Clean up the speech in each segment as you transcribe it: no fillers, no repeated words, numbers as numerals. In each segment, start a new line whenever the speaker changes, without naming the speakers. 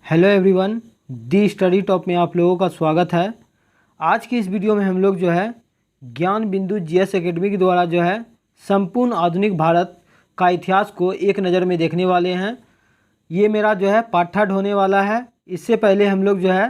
Hello everyone, दी study top में आप लोगों का स्वागत है। आज की इस वीडियो में हम लोग जो है ज्ञान बिंदु जीएस एकेडमी के द्वारा जो है संपूर्ण आधुनिक भारत का इतिहास को एक नज़र में देखने वाले हैं। ये मेरा जो है पार्ट 3 होने वाला है। इससे पहले हम लोग जो है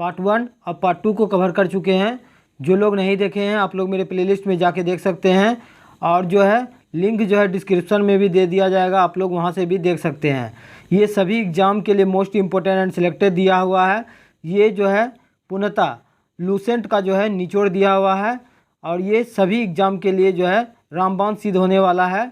पार्ट 1 और पार्ट 2 को कवर कर चुके हैं। जो लोग नहीं देखे हैं आप लोग मेरे प्लेलिस्ट में जाके देख सकते हैं, और जो है लिंक जो है डिस्क्रिप्शन में भी दे दिया जाएगा, आप लोग वहाँ से भी देख सकते हैं। ये सभी एग्ज़ाम के लिए मोस्ट इम्पोर्टेंट एंड सिलेक्टेड दिया हुआ है। ये जो है पूर्णतः लूसेंट का जो है निचोड़ दिया हुआ है, और ये सभी एग्ज़ाम के लिए जो है रामबाण सिद्ध होने वाला है।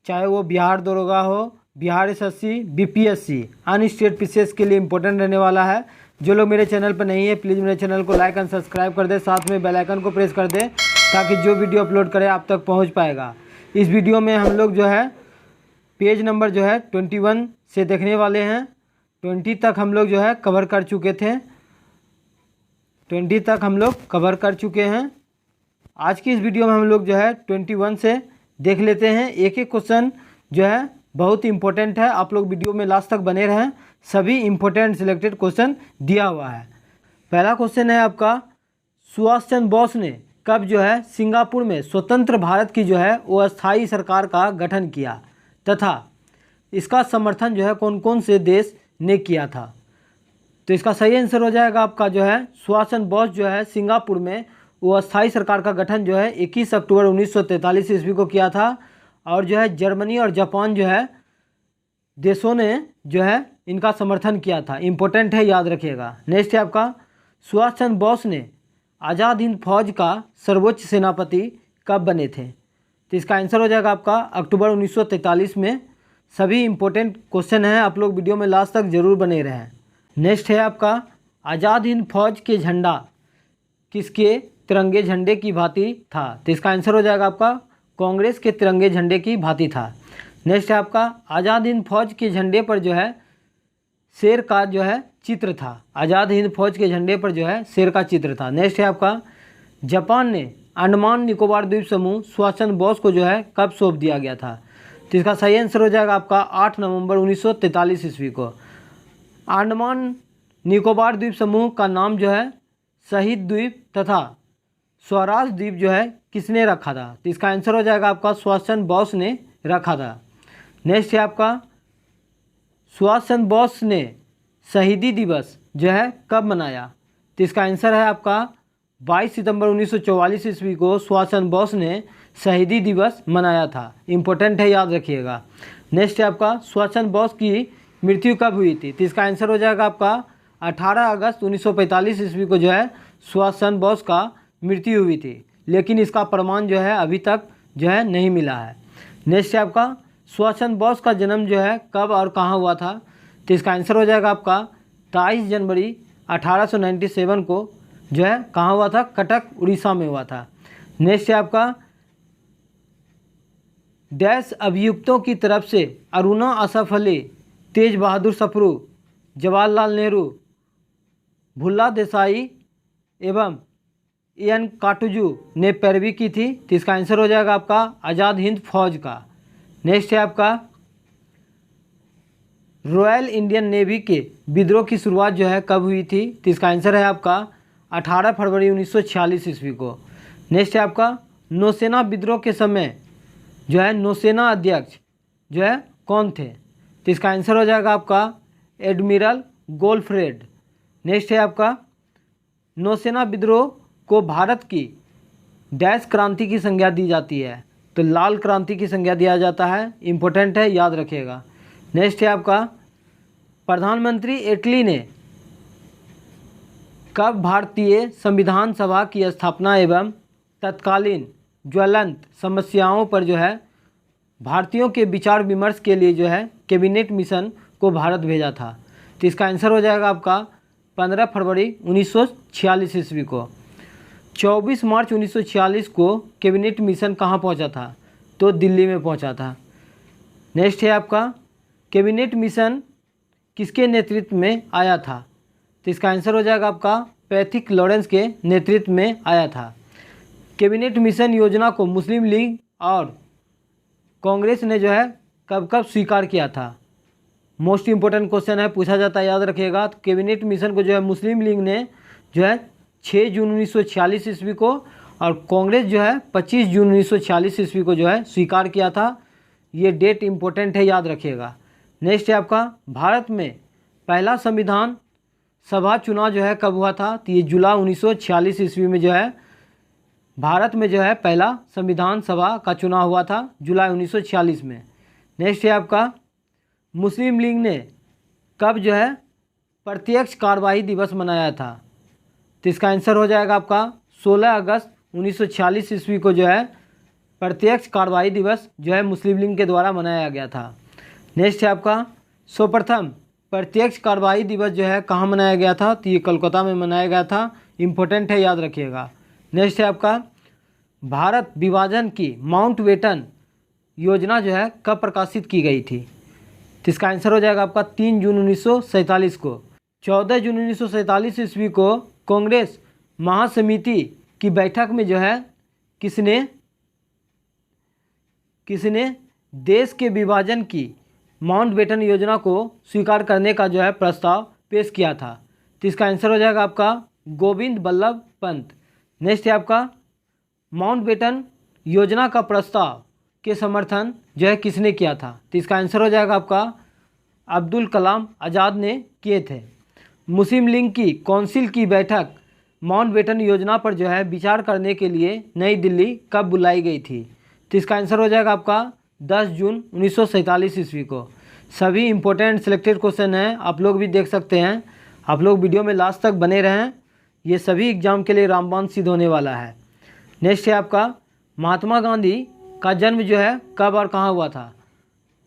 चाहे वो बिहार दरोगा हो, बिहार एसएससी, बीपीएससी, अन्य स्टेट पीसीएस के लिए इम्पोर्टेंट रहने वाला है। जो लोग मेरे चैनल पर नहीं है प्लीज़ मेरे चैनल को लाइक एंड सब्सक्राइब कर दे, साथ में बेल आइकन को प्रेस कर दे ताकि जो वीडियो अपलोड करें आप तक पहुंच पाएगा। इस वीडियो में हम लोग जो है पेज नंबर जो है 21 से देखने वाले हैं। 20 तक हम लोग जो है कवर कर चुके थे। 20 तक हम लोग कवर कर चुके हैं। आज की इस वीडियो में हम लोग जो है 21 से देख लेते हैं। एक एक क्वेश्चन जो है बहुत इंपॉर्टेंट है, आप लोग वीडियो में लास्ट तक बने रहें। सभी इंपॉर्टेंट सिलेक्टेड क्वेश्चन दिया हुआ है। पहला क्वेश्चन है आपका, सुभाष चंद्र बोस ने कब जो है सिंगापुर में स्वतंत्र भारत की जो है वो अस्थायी सरकार का गठन किया, तथा इसका समर्थन जो है कौन कौन से देश ने किया था। तो इसका सही आंसर हो जाएगा आपका जो है सुभाष चंद्र बोस जो है सिंगापुर में वो अस्थायी सरकार का गठन जो है 21 अक्टूबर 1943 ईस्वी को किया था। और जो है जर्मनी और जापान जो है देशों ने जो है इनका समर्थन किया था। इम्पोर्टेंट है, याद रखिएगा। नेक्स्ट है आपका, सुभाष चंद्र बोस ने आज़ाद हिंद फौज का सर्वोच्च सेनापति कब बने थे। तो इसका आंसर हो जाएगा आपका अक्टूबर 1943 में। सभी इम्पोर्टेंट क्वेश्चन हैं, आप लोग वीडियो में लास्ट तक जरूर बने रहें। नेक्स्ट है आपका, आज़ाद हिंद फौज के झंडा किसके तिरंगे झंडे की भांति था। तो इसका आंसर हो जाएगा आपका कांग्रेस के तिरंगे झंडे की भांति था। नेक्स्ट है आपका, आज़ाद हिंद फौज के झंडे पर जो है शेर का जो है चित्र था। आज़ाद हिंद फौज के झंडे पर जो है शेर का चित्र था। नेक्स्ट है आपका, जापान ने अंडमान निकोबार द्वीप समूह सुभाष चंद्र बोस को जो है कब सौंप दिया गया था। तो इसका सही आंसर हो जाएगा आपका 8 नवंबर 1943 ईस्वी को। अंडमान निकोबार द्वीप समूह का नाम जो है शहीद द्वीप तथा स्वराज द्वीप जो है किसने रखा था। तो इसका आंसर हो जाएगा आपका सुभाष चंद्र बोस ने रखा था। नेक्स्ट है आपका, सुभाष चंद्र बोस ने शहीदी दिवस जो है कब मनाया। तो इसका आंसर है आपका 22 सितंबर 1944 ईस्वी को सुभाष चंद्र बोस ने शहीदी दिवस मनाया था। इम्पोर्टेंट है, याद रखिएगा। नेक्स्ट है आपका, सुभाष चंद्र बोस की मृत्यु कब हुई थी। तो इसका आंसर हो जाएगा आपका 18 अगस्त 1945 ईस्वी को जो है सुभाष चंद्र बोस का मृत्यु हुई थी, लेकिन इसका प्रमाण जो है अभी तक जो है नहीं मिला है। नेक्स्ट है आपका, सुभाष चंद्र बोस का जन्म जो है कब और कहाँ हुआ था। तो इसका आंसर हो जाएगा आपका 23 जनवरी 1897 को जो है कहाँ हुआ था, कटक उड़ीसा में हुआ था। नेक्स्ट है आपका, डैश अभियुक्तों की तरफ से अरुणा असफ अली, तेज बहादुर सप्रू, जवाहरलाल नेहरू, भुल्ला देसाई एवं एन काटुजू ने पैरवी की थी। तो इसका आंसर हो जाएगा आपका आज़ाद हिंद फौज का। नेक्स्ट है आपका, रॉयल इंडियन नेवी के विद्रोह की शुरुआत जो है कब हुई थी। तो इसका आंसर है आपका 18 फरवरी 1946 ईस्वी को। नेक्स्ट है आपका, नौसेना विद्रोह के समय जो है नौसेना अध्यक्ष जो है कौन थे। तो इसका आंसर हो जाएगा आपका एडमिरल गोल्फ्रेड। नेक्स्ट है आपका, नौसेना विद्रोह को भारत की डैश क्रांति की संज्ञा दी जाती है। तो लाल क्रांति की संज्ञा दिया जाता है। इम्पोर्टेंट है, याद रखिएगा। नेक्स्ट है आपका, प्रधानमंत्री एटली ने कब भारतीय संविधान सभा की स्थापना एवं तत्कालीन ज्वलंत समस्याओं पर जो है भारतीयों के विचार विमर्श के लिए जो है कैबिनेट मिशन को भारत भेजा था। तो इसका आंसर हो जाएगा आपका 15 फरवरी 1946 ईस्वी को। 24 मार्च 1946 को कैबिनेट मिशन कहाँ पहुँचा था, तो दिल्ली में पहुँचा था। नेक्स्ट है आपका, कैबिनेट मिशन किसके नेतृत्व में आया था। तो इसका आंसर हो जाएगा आपका पैथिक लॉरेंस के नेतृत्व में आया था। कैबिनेट मिशन योजना को मुस्लिम लीग और कांग्रेस ने जो है कब कब स्वीकार किया था। मोस्ट इंपॉर्टेंट क्वेश्चन है, पूछा जाता है, याद रखिएगा। तो कैबिनेट मिशन को जो है मुस्लिम लीग ने जो है 6 जून 1946 ईस्वी को और कांग्रेस जो है 25 जून 1946 ईस्वी को जो है स्वीकार किया था। ये डेट इंपॉर्टेंट है, याद रखिएगा। नेक्स्ट है आपका, भारत में पहला संविधान सभा चुनाव जो है कब हुआ था? तो ये जुलाई 1946 ईस्वी में जो है भारत में जो है पहला संविधान सभा का चुनाव हुआ था, जुलाई 1946 में। नेक्स्ट है आपका, मुस्लिम लीग ने कब जो है प्रत्यक्ष कार्यवाही दिवस मनाया था? तो इसका आंसर हो जाएगा आपका 16 अगस्त 1946 ईस्वी को जो है प्रत्यक्ष कार्यवाही दिवस जो है मुस्लिम लीग के द्वारा मनाया गया था। नेक्स्ट है आपका, सर्वप्रथम प्रत्यक्ष कार्यवाही दिवस जो है कहाँ मनाया गया था? तो ये कोलकाता में मनाया गया था, इम्पोर्टेंट है, याद रखिएगा। नेक्स्ट है आपका, भारत विभाजन की माउंटबेटन योजना जो है कब प्रकाशित की गई थी? तो इसका आंसर हो जाएगा आपका 3 जून 1947 को। 14 जून 1947 ईस्वी को कांग्रेस महासमिति की बैठक में जो है किसने देश के विभाजन की माउंटबेटन योजना को स्वीकार करने का जो है प्रस्ताव पेश किया था? तो इसका आंसर हो जाएगा आपका गोविंद बल्लभ पंत। नेक्स्ट है आपका, माउंटबेटन योजना का प्रस्ताव के समर्थन जो है किसने किया था? तो इसका आंसर हो जाएगा आपका अब्दुल कलाम आज़ाद ने किए थे। मुस्लिम लीग की काउंसिल की बैठक माउंटबेटन योजना पर जो है विचार करने के लिए नई दिल्ली कब बुलाई गई थी? तो इसका आंसर हो जाएगा आपका 10 जून 1947 ईस्वी को। सभी इंपॉर्टेंट सिलेक्टेड क्वेश्चन हैं, आप लोग भी देख सकते हैं। आप लोग वीडियो में लास्ट तक बने रहें, ये सभी एग्जाम के लिए रामबाण सिद्ध होने वाला है। नेक्स्ट है आपका, महात्मा गांधी का जन्म जो है कब और कहाँ हुआ था?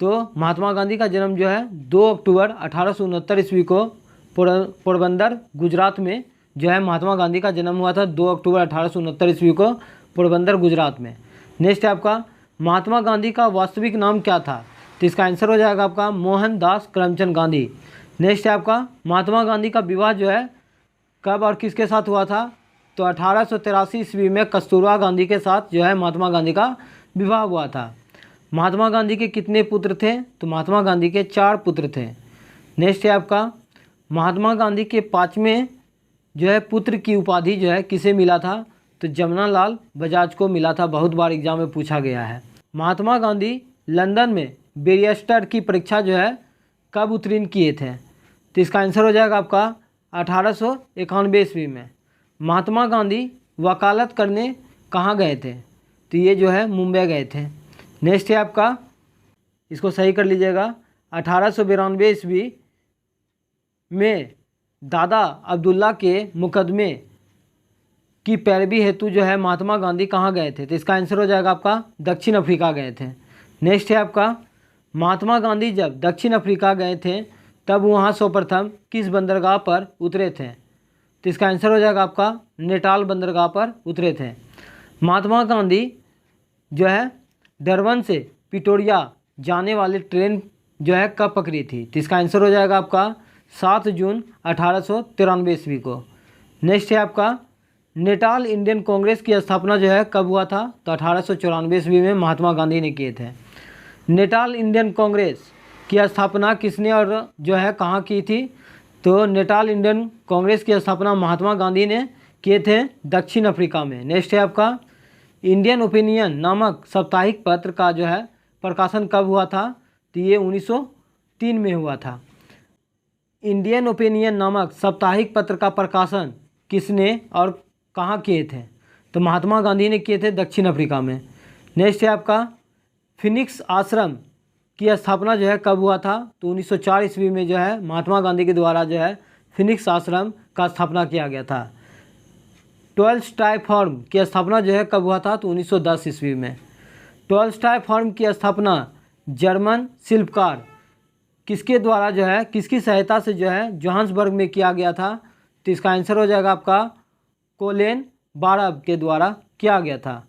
तो महात्मा गांधी का जन्म जो है 2 अक्टूबर 1869 ईस्वी को पोरबंदर गुजरात में जो है महात्मा गांधी का जन्म हुआ था। 2 अक्टूबर 1869 ईस्वी को पोरबंदर गुजरात में। नेक्स्ट है आपका, महात्मा गांधी का वास्तविक नाम क्या था? तो इसका आंसर हो जाएगा आपका मोहनदास करमचंद गांधी। नेक्स्ट है आपका, महात्मा गांधी का विवाह जो है कब और किसके साथ हुआ था? तो 1883 ईस्वी में कस्तूरबा गांधी के साथ जो है महात्मा गांधी का विवाह हुआ था। महात्मा गांधी के कितने पुत्र थे? तो महात्मा गांधी के 4 पुत्र थे। नेक्स्ट है आपका, महात्मा गांधी के 5वें जो है पुत्र की उपाधि जो है किसे मिला था? तो जमनालाल बजाज को मिला था, बहुत बार एग्जाम में पूछा गया है। महात्मा गांधी लंदन में बैरिस्टर की परीक्षा जो है कब उत्तीर्ण किए थे? तो इसका आंसर हो जाएगा आपका 1891 ईस्वी में। महात्मा गांधी वकालत करने कहाँ गए थे? तो ये जो है मुंबई गए थे। नेक्स्ट है आपका, इसको सही कर लीजिएगा, 1892 ईस्वी में दादा अब्दुल्ला के मुकदमे की पैरवी हेतु जो है महात्मा गांधी कहाँ गए थे? तो इसका आंसर हो जाएगा आपका दक्षिण अफ्रीका गए थे। नेक्स्ट है आपका, महात्मा गांधी जब दक्षिण अफ्रीका गए थे तब वहाँ सर्वप्रथम किस बंदरगाह पर उतरे थे? तो इसका आंसर हो जाएगा आपका नेटाल बंदरगाह पर उतरे थे। महात्मा गांधी जो है डरबन से पिटोरिया जाने वाली ट्रेन जो है कब पकड़ी थी? तो इसका आंसर हो जाएगा आपका 7 जून 1893 ईस्वी को। नेक्स्ट है आपका, नेटाल इंडियन कांग्रेस की स्थापना जो है कब हुआ था? तो 1894 ईस्वी में महात्मा गांधी ने किए थे। नेटाल इंडियन कांग्रेस की स्थापना किसने और जो है कहाँ की थी? तो नेटाल इंडियन कांग्रेस की स्थापना महात्मा गांधी ने किए थे दक्षिण अफ्रीका में। नेक्स्ट है आपका, इंडियन ओपिनियन नामक साप्ताहिक पत्र का जो है प्रकाशन कब हुआ था? तो ये 1903 में हुआ था। इंडियन ओपिनियन नामक साप्ताहिक पत्र का प्रकाशन किसने और कहाँ किए थे? तो महात्मा गांधी ने किए थे दक्षिण अफ्रीका में। नेक्स्ट है आपका, फिनिक्स आश्रम की स्थापना जो है कब हुआ था? तो 1904 ईस्वी में जो है महात्मा गांधी के द्वारा जो है फिनिक्स आश्रम का स्थापना किया गया था। टॉलस्टॉय फर्म की स्थापना जो है कब हुआ था? तो 1910 ईस्वी में। टॉलस्टॉय फर्म की स्थापना जर्मन शिल्पकार किसके द्वारा जो है किसकी सहायता से जो है जोहान्सबर्ग में किया गया था? तो इसका आंसर हो जाएगा आपका कोलेन बारब के द्वारा किया गया था।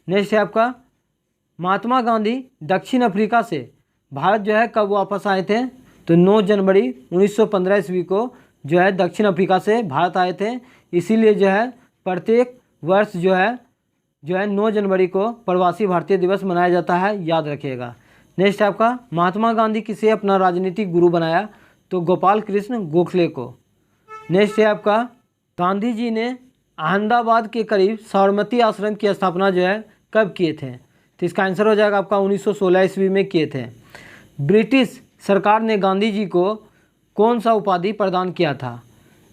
नेक्स्ट है आपका, महात्मा गांधी दक्षिण अफ्रीका से भारत जो है कब वापस आए थे? तो 9 जनवरी 1915 ईस्वी को जो है दक्षिण अफ्रीका से भारत आए थे। इसीलिए जो है प्रत्येक वर्ष जो है 9 जनवरी को प्रवासी भारतीय दिवस मनाया जाता है, याद रखिएगा। नेक्स्ट है आपका महात्मा गांधी किसे अपना राजनीतिक गुरु बनाया, तो गोपाल कृष्ण गोखले को। नेक्स्ट है आपका गांधी जी ने अहमदाबाद के करीब साबरमती आश्रम की स्थापना जो है कब किए थे, तो इसका आंसर हो जाएगा आपका 1916 ईस्वी में किए थे। ब्रिटिश सरकार ने गांधी जी को कौन सा उपाधि प्रदान किया था,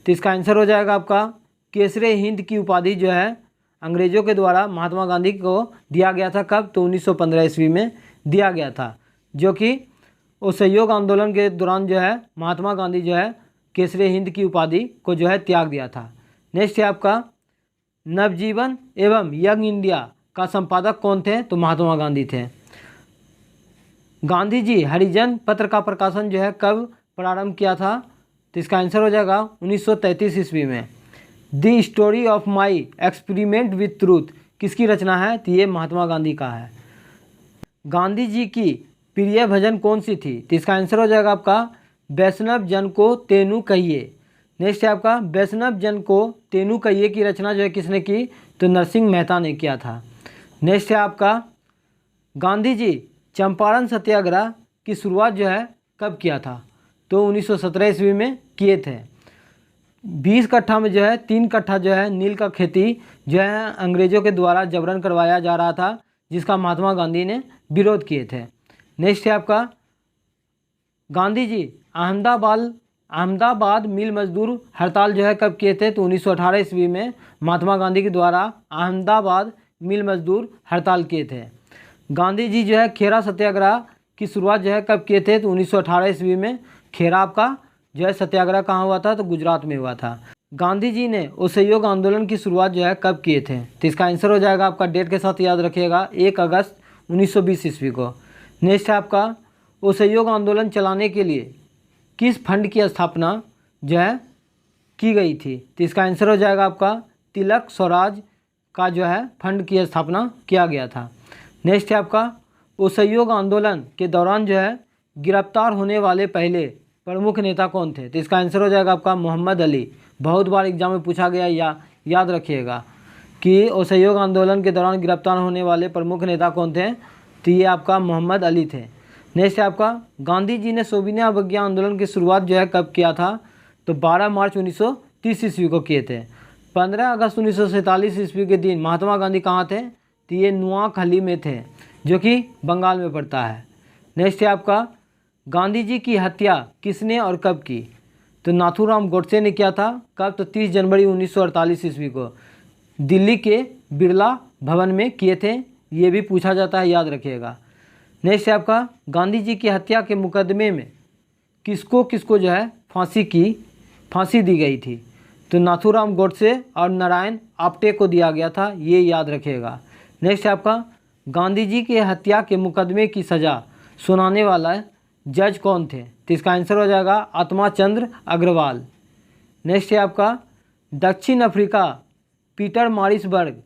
तो इसका आंसर हो जाएगा आपका केसरे हिंद की उपाधि जो है अंग्रेज़ों के द्वारा महात्मा गांधी को दिया गया था। कब, तो 1915 ईस्वी में दिया गया था, जो कि असहयोग आंदोलन के दौरान जो है महात्मा गांधी जो है केसरे हिंद की उपाधि को जो है त्याग दिया था। नेक्स्ट है आपका नवजीवन एवं यंग इंडिया का संपादक कौन थे, तो महात्मा गांधी थे। गांधी जी हरिजन पत्र का प्रकाशन जो है कब प्रारंभ किया था, तो इसका आंसर हो जाएगा 1933 ईस्वी में। The story of my experiment with truth किसकी रचना है, तो ये महात्मा गांधी का है। गांधी जी की प्रिय भजन कौन सी थी, तो इसका आंसर हो जाएगा आपका वैष्णव जन को तेनु कहिए। नेक्स्ट है आपका वैष्णव जन को तेनु कहिए की रचना जो है किसने की, तो नरसिंह मेहता ने किया था। नेक्स्ट है आपका गांधी जी चंपारण सत्याग्रह की शुरुआत जो है कब किया था, तो 1917 ईस्वी में किए थे। 20 कट्ठा में जो है 3 कट्ठा जो है नील का खेती जो है अंग्रेज़ों के द्वारा जबरन करवाया जा रहा था, जिसका महात्मा गांधी ने विरोध किए थे। नेक्स्ट है आपका गांधी जी अहमदाबाद मिल मजदूर हड़ताल जो है कब किए थे, तो 1918 ईस्वी में महात्मा गांधी के द्वारा अहमदाबाद मिल मजदूर हड़ताल किए थे। गांधी जी जो है खेरा सत्याग्रह की शुरुआत जो है कब किए थे, तो 1918 ईस्वी में। खेरा आपका जो है सत्याग्रह कहाँ हुआ था, तो गुजरात में हुआ था। गांधी जी ने असहयोग आंदोलन की शुरुआत जो है कब किए थे, तो इसका आंसर हो जाएगा आपका डेट के साथ याद रखिएगा 1 अगस्त 1920 ईस्वी को। नेक्स्ट है आपका असहयोग आंदोलन चलाने के लिए किस फंड की स्थापना जो है की गई थी, तो इसका आंसर हो जाएगा आपका तिलक स्वराज का जो है फंड की स्थापना किया गया था। नेक्स्ट है आपका असहयोग आंदोलन के दौरान जो है गिरफ्तार होने वाले पहले प्रमुख नेता कौन थे, तो इसका आंसर हो जाएगा आपका मोहम्मद अली। बहुत बार एग्जाम में पूछा गया, याद रखिएगा कि असहयोग आंदोलन के दौरान गिरफ्तार होने वाले प्रमुख नेता कौन थे, तो ये आपका मोहम्मद अली थे। नेक्स्ट है आपका गांधी जी ने सोविनिया अवज्ञा आंदोलन की शुरुआत जो है कब किया था, तो 12 मार्च 1930 ईस्वी को किए थे। 15 अगस्त 1947 ईस्वी के दिन महात्मा गांधी कहाँ थे, तो ये नुआखली में थे, जो कि बंगाल में पड़ता है। नेक्स्ट है आपका गांधी जी की हत्या किसने और कब की, तो नाथूराम गोडसे ने किया था। कब, तो 30 जनवरी 1948 ईस्वी को दिल्ली के बिरला भवन में किए थे। ये भी पूछा जाता है, याद रखिएगा। नेक्स्ट है आपका गांधी जी की हत्या के मुकदमे में किसको किसको जो है फांसी दी गई थी, तो नाथूराम गोडसे और नारायण आप्टे को दिया गया था, ये याद रखिएगा। नेक्स्ट है आपका गांधी जी के हत्या के मुकदमे की सज़ा सुनाने वाला जज कौन थे, तो इसका आंसर हो जाएगा आत्मा चंद्र अग्रवाल। नेक्स्ट है आपका दक्षिण अफ्रीका पीटर मारिसबर्ग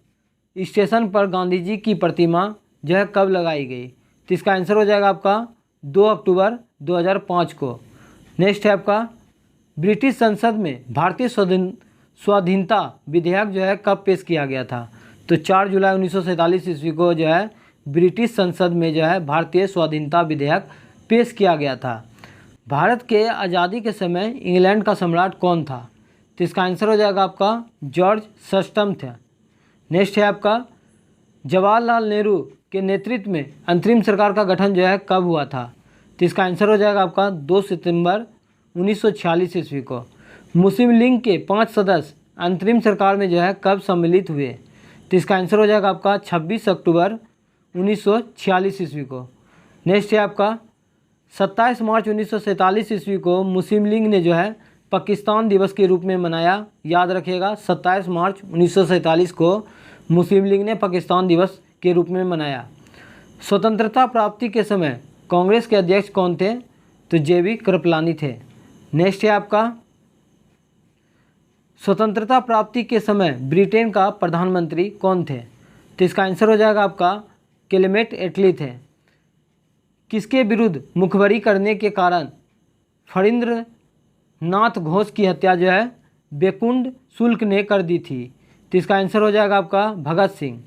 स्टेशन पर गांधी जी की प्रतिमा जो है कब लगाई गई, तो इसका आंसर हो जाएगा आपका 2 अक्टूबर 2005 को। नेक्स्ट है आपका ब्रिटिश संसद में भारतीय स्वाधीनता विधेयक जो है कब पेश किया गया था, तो 4 जुलाई 1947 ईस्वी को जो है ब्रिटिश संसद में जो है भारतीय स्वाधीनता विधेयक पेश किया गया था। भारत के आज़ादी के समय इंग्लैंड का सम्राट कौन था, तो इसका आंसर हो जाएगा आपका जॉर्ज सस्टम थे। नेक्स्ट है आपका जवाहरलाल नेहरू के नेतृत्व में अंतरिम सरकार का गठन जो है कब हुआ था, तो इसका आंसर हो जाएगा आपका 2 सितंबर 1946 ईस्वी को। मुस्लिम लीग के 5 सदस्य अंतरिम सरकार में जो है कब सम्मिलित हुए, तो इसका आंसर हो जाएगा आपका 26 अक्टूबर 1946 ईस्वी को। नेक्स्ट है आपका 27 मार्च 1947 ईस्वी को मुस्लिम लीग ने जो है पाकिस्तान दिवस के रूप में मनाया, याद रखिएगा 27 मार्च 1947 को मुस्लिम लीग ने पाकिस्तान दिवस के रूप में मनाया। स्वतंत्रता प्राप्ति के समय कांग्रेस के अध्यक्ष कौन थे, तो जेबी कृपलानी थे। नेक्स्ट है आपका स्वतंत्रता प्राप्ति के समय ब्रिटेन का प्रधानमंत्री कौन थे, तो इसका आंसर हो जाएगा आपका क्लेमेंट एटली थे। किसके विरुद्ध मुखबरी करने के कारण फणींद्र नाथ घोष की हत्या जो है बेकुंड शुल्क ने कर दी थी, तो इसका आंसर हो जाएगा आपका भगत सिंह।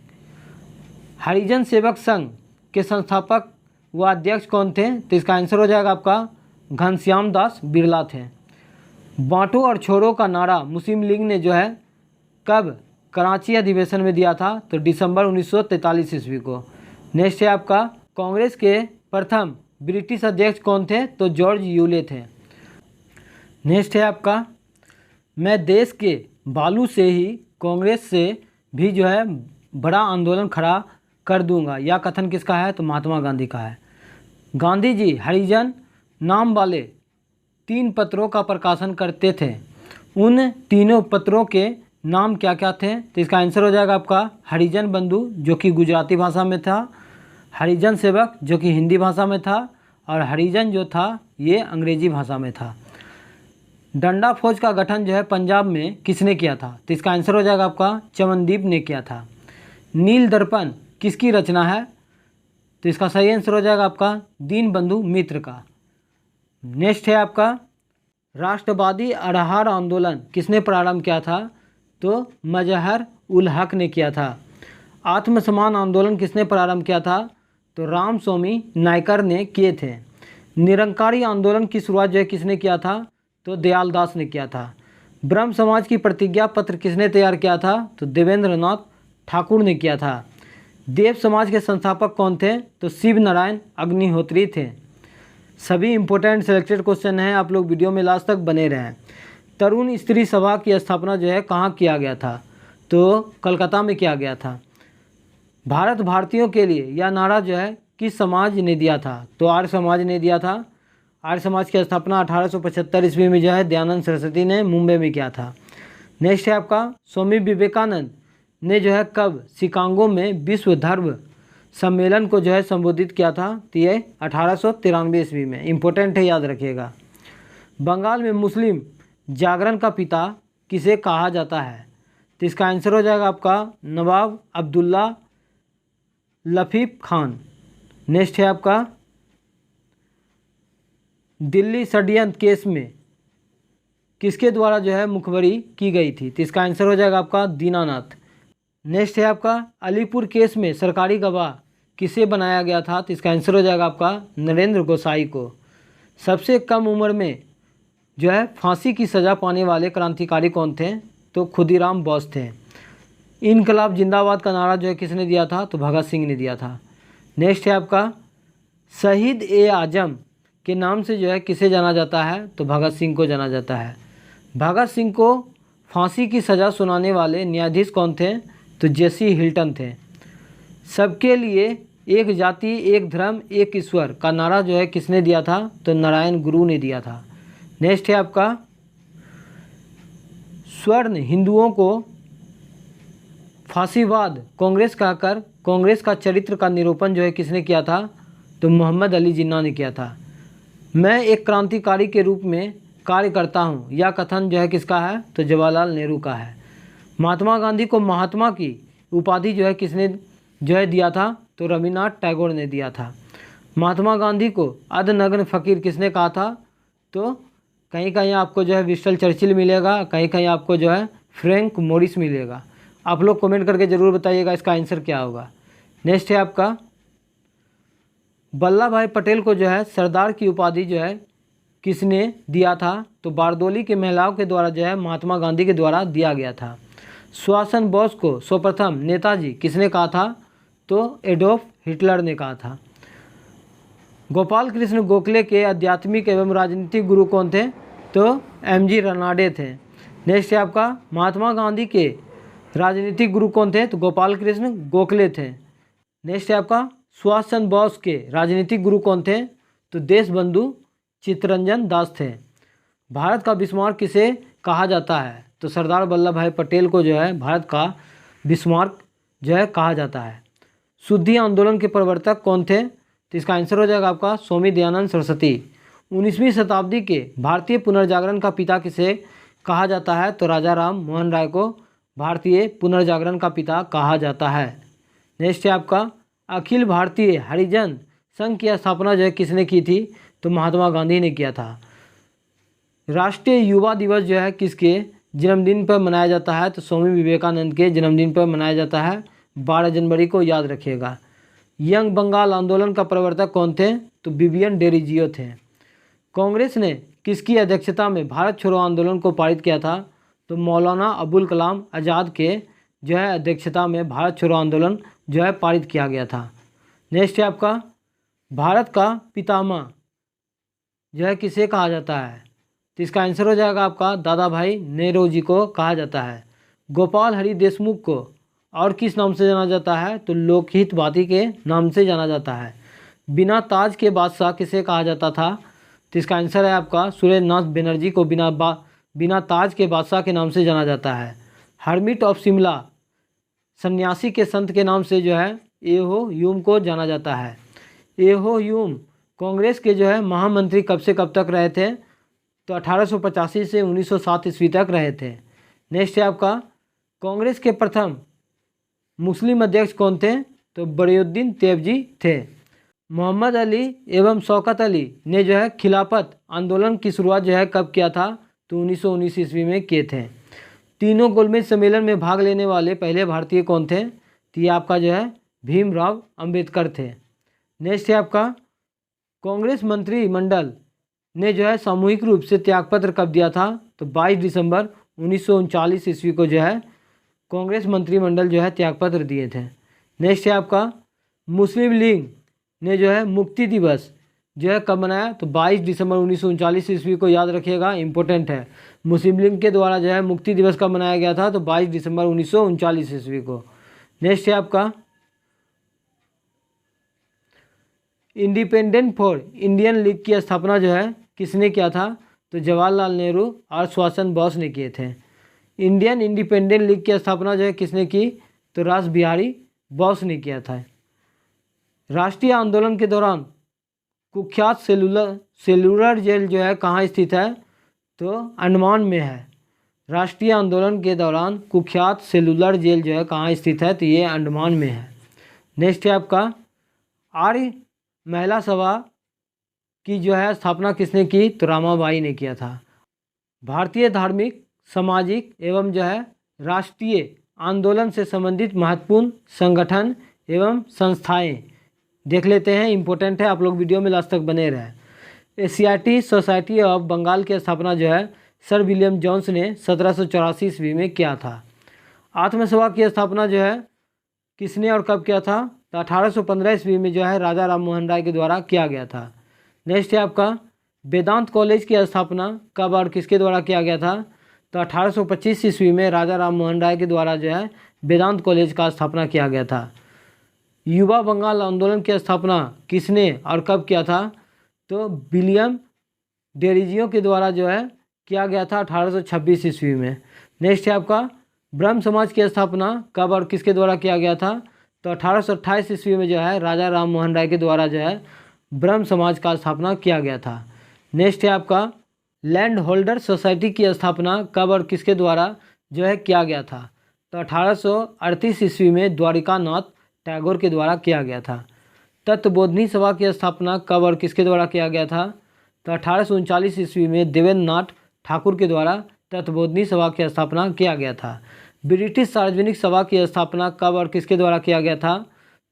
हरिजन सेवक संघ के संस्थापक वह अध्यक्ष कौन थे? तो इसका आंसर हो जाएगा आपका घनश्याम दास बिरला थे। बांटो और छोड़ो का नारा मुस्लिम लीग ने जो है कब कराची अधिवेशन में दिया था? तो दिसंबर 1943 ईस्वी को। नेक्स्ट है आपका कांग्रेस के प्रथम ब्रिटिश अध्यक्ष कौन थे? तो जॉर्ज यूले थे। नेक्स्ट है आपका मैं देश के बालू से ही कांग्रेस से भी जो है बड़ा आंदोलन खड़ा कर दूंगा, यह कथन किसका है? तो महात्मा गांधी का है। गांधी जी हरिजन नाम वाले 3 पत्रों का प्रकाशन करते थे, उन तीनों पत्रों के नाम क्या क्या थे? तो इसका आंसर हो जाएगा आपका हरिजन बंधु जो कि गुजराती भाषा में था, हरिजन सेवक जो कि हिंदी भाषा में था, और हरिजन जो था ये अंग्रेजी भाषा में था। डंडा फौज का गठन जो है पंजाब में किसने किया था? तो इसका आंसर हो जाएगा आपका चमनदीप ने किया था। नील दर्पण किसकी रचना है? तो इसका सही आंसर हो जाएगा आपका दीनबंधु मित्र का। नेक्स्ट है आपका राष्ट्रवादी अरहर आंदोलन किसने प्रारंभ किया था? तो मजहर उल हक ने किया था। आत्मसम्मान आंदोलन किसने प्रारंभ किया था? तो राम स्वामी नायकर ने किए थे। निरंकारी आंदोलन की शुरुआत जो है किसने किया था? तो दयालदास ने किया था। ब्रह्म समाज की प्रतिज्ञा पत्र किसने तैयार किया था? तो देवेंद्र नाथ ठाकुर ने किया था। देव समाज के संस्थापक कौन थे? तो शिव नारायण अग्निहोत्री थे। सभी इंपॉर्टेंट सिलेक्टेड क्वेश्चन हैं, आप लोग वीडियो में लास्ट तक बने रहें। तरुण स्त्री सभा की स्थापना जो है कहाँ किया गया था? तो कलकत्ता में किया गया था। भारत भारतीयों के लिए यह नारा जो है किस समाज ने दिया था? तो आर्य समाज ने दिया था। आर्य समाज की स्थापना 1875 ईस्वी में जो है दयानंद सरस्वती ने मुंबई में किया था। नेक्स्ट है आपका स्वामी विवेकानंद ने जो है कब शिकागो में विश्व धर्म सम्मेलन को जो है संबोधित किया था? तो ये 1893 ईस्वी में। इम्पोर्टेंट है, याद रखिएगा। बंगाल में मुस्लिम जागरण का पिता किसे कहा जाता है? तो इसका आंसर हो जाएगा आपका नवाब अब्दुल्ला लतीफ़ खान। नेक्स्ट है आपका दिल्ली षड्यंत्र केस में किसके द्वारा जो है मुखबरी की गई थी? तो इसका आंसर हो जाएगा आपका दीनानाथ। नेक्स्ट है आपका अलीपुर केस में सरकारी गवाह किसे बनाया गया था? तो इसका आंसर हो जाएगा आपका नरेंद्र गोसाई को। सबसे कम उम्र में जो है फांसी की सज़ा पाने वाले क्रांतिकारी कौन थे? तो खुदीराम बोस थे। इनकलाब जिंदाबाद का नारा जो है किसने दिया था? तो भगत सिंह ने दिया था। नेक्स्ट है आपका शहीद ए आजम के नाम से जो है किसे जाना जाता है? तो भगत सिंह को जाना जाता है। भगत सिंह को फांसी की सज़ा सुनाने वाले न्यायाधीश कौन थे? तो जेसी हिल्टन थे। सबके लिए एक जाति एक धर्म एक ईश्वर का नारा जो है किसने दिया था? तो नारायण गुरु ने दिया था। नेक्स्ट है आपका स्वर्ण हिंदुओं को फांसीवाद कांग्रेस कहकर कांग्रेस का चरित्र का निरूपण जो है किसने किया था? तो मोहम्मद अली जिन्ना ने किया था। मैं एक क्रांतिकारी के रूप में कार्य करता हूँ, यह कथन जो है किसका है? तो जवाहरलाल नेहरू का है। महात्मा गांधी को महात्मा की उपाधि जो है किसने जो है दिया था? तो रविन्द्रनाथ टैगोर ने दिया था। महात्मा गांधी को अधनग्न फकीर किसने कहा था? तो कहीं कहीं आपको जो है विस्टन चर्चिल मिलेगा, कहीं कहीं आपको जो है फ्रैंक मोरिस मिलेगा। आप लोग कमेंट करके ज़रूर बताइएगा इसका आंसर क्या होगा। नेक्स्ट है आपका वल्लभ भाई पटेल को जो है सरदार की उपाधि जो है किसने दिया था? तो बारदोली के महिलाओं के द्वारा जो है महात्मा गांधी के द्वारा दिया गया था। सुभाष बोस को सर्वप्रथम नेताजी किसने कहा था? तो एडोल्फ हिटलर ने कहा था। गोपाल कृष्ण गोखले के आध्यात्मिक एवं राजनीतिक गुरु कौन थे? तो एमजी रनाडे थे। नेक्स्ट है आपका महात्मा गांधी के राजनीतिक गुरु कौन थे? तो गोपाल कृष्ण गोखले थे। नेक्स्ट है आपका सुभाष चंद्र बोस के राजनीतिक गुरु कौन थे? तो देशबंधु चित्तरंजन दास थे। भारत का बिस्मार्क किसे कहा जाता है? तो सरदार वल्लभ भाई पटेल को जो है भारत का बिस्मार्क जो है कहा जाता है। शुद्धि आंदोलन के प्रवर्तक कौन थे? तो इसका आंसर हो जाएगा आपका स्वामी दयानंद सरस्वती। 19वीं शताब्दी के भारतीय पुनर्जागरण का पिता किसे कहा जाता है? तो राजा राम मोहन राय को भारतीय पुनर्जागरण का पिता कहा जाता है। नेक्स्ट है आपका अखिल भारतीय हरिजन संघ की स्थापना जो है किसने की थी? तो महात्मा गांधी ने किया था। राष्ट्रीय युवा दिवस जो है किसके जन्मदिन पर मनाया जाता है? तो स्वामी विवेकानंद के जन्मदिन पर मनाया जाता है 12 जनवरी को, याद रखिएगा। यंग बंगाल आंदोलन का प्रवर्तक कौन थे? तो विवियन डेरोजियो थे। कांग्रेस ने किसकी अध्यक्षता में भारत छोड़ो आंदोलन को पारित किया था? तो मौलाना अबुल कलाम आज़ाद के जो है अध्यक्षता में भारत छोड़ो आंदोलन जो है पारित किया गया था। नेक्स्ट है आपका, भारत का पितामह जो है किसे कहा जाता है? तो इसका आंसर हो जाएगा आपका दादा भाई नेहरूजी को कहा जाता है। गोपाल हरि देशमुख को और किस नाम से जाना जाता है? तो लोकहितवादी के नाम से जाना जाता है। बिना ताज के बादशाह किसे कहा जाता था? तो इसका आंसर है आपका सुरेंद्रनाथ बनर्जी को बिना ताज के बादशाह के नाम से जाना जाता है। हर्मिट ऑफ शिमला सन्यासी के संत के नाम से जो है एहो ह्यूम को जाना जाता है। एहो ह्यूम कांग्रेस के जो है महामंत्री कब से कब तक रहे थे? तो 1885 से 1907 ईस्वी तक रहे थे। नेक्स्ट है आपका, कांग्रेस के प्रथम मुस्लिम अध्यक्ष कौन थे? तो बड़ियुद्दीन तैयबजी थे। मोहम्मद अली एवं शौकत अली ने जो है खिलाफत आंदोलन की शुरुआत जो है कब किया था? तो 1919 ईस्वी में किए थे। तीनों गोलमेज सम्मेलन में भाग लेने वाले पहले भारतीय कौन थे? तो ये आपका जो है भीमराव अंबेडकर थे। नेक्स्ट है आपका, कांग्रेस मंत्रिमंडल ने जो है सामूहिक रूप से त्यागपत्र कब दिया था? तो 22 दिसंबर 1939 ईस्वी को जो है कांग्रेस मंत्रिमंडल जो है त्यागपत्र दिए थे। नेक्स्ट है आपका, मुस्लिम लीग ने जो है मुक्ति दिवस जो है कब मनाया? तो 22 दिसंबर 1939 ईस्वी को याद रखिएगा, इंपॉर्टेंट है। मुस्लिम लीग के द्वारा जो है मुक्ति दिवस कब मनाया गया था? तो 22 दिसंबर 1939 ईस्वी को। नेक्स्ट है आपका, इंडिपेंडेंट फॉर इंडियन लीग की स्थापना जो है किसने किया था? तो जवाहरलाल नेहरू और सुभाष बोस ने किए थे। इंडियन इंडिपेंडेंट लीग की स्थापना जो है किसने की? तो रास बिहारी बोस ने किया था। राष्ट्रीय आंदोलन के दौरान कुख्यात सेलुलर जेल जो है कहाँ स्थित है? तो अंडमान में है। राष्ट्रीय आंदोलन के दौरान कुख्यात सेलुलर जेल जो है कहाँ स्थित है? तो ये अंडमान में है। नेक्स्ट है आपका, आर्य महिला सभा की जो है स्थापना किसने की? तो रामाबाई ने किया था। भारतीय धार्मिक, सामाजिक एवं जो है राष्ट्रीय आंदोलन से संबंधित महत्वपूर्ण संगठन एवं संस्थाएं देख लेते हैं, इंपॉर्टेंट है, आप लोग वीडियो में लास्ट तक बने रहे। एशियाटिक सोसाइटी ऑफ बंगाल की स्थापना जो है सर विलियम जोन्स ने 1784 ईस्वी में किया था। आत्मसभा की स्थापना जो है किसने और कब किया था? तो 1815 ईस्वी में जो है राजा राम मोहन राय के द्वारा किया गया था। नेक्स्ट है आपका, वेदांत कॉलेज की स्थापना कब और किसके द्वारा किया गया था? तो 1825 ईस्वी में राजा राम मोहन राय के द्वारा जो है वेदांत कॉलेज का स्थापना किया गया था। युवा बंगाल आंदोलन की स्थापना किसने और कब किया था? तो विलियम डेरोजियो के द्वारा जो है किया गया था 1826 ईस्वी में। नेक्स्ट है आपका, ब्रह्म समाज की स्थापना कब और किसके द्वारा किया गया था? तो 1828 ईस्वी में जो है राजा राम मोहन राय के द्वारा जो है ब्रह्म समाज का स्थापना किया गया था। नेक्स्ट है आपका, लैंड होल्डर सोसाइटी की स्थापना कब और किसके द्वारा जो है किया गया था? तो 1838 ईस्वी में द्वारिकानाथ टैगोर के द्वारा किया गया था। तत्वबोधिनी सभा की स्थापना कब और किसके द्वारा किया गया था? तो 1839 ईस्वी में देवेंद्र नाथ ठाकुर के द्वारा तत्वबोधिनी सभा की स्थापना किया गया था। ब्रिटिश सार्वजनिक सभा की स्थापना कब और किसके द्वारा किया गया था?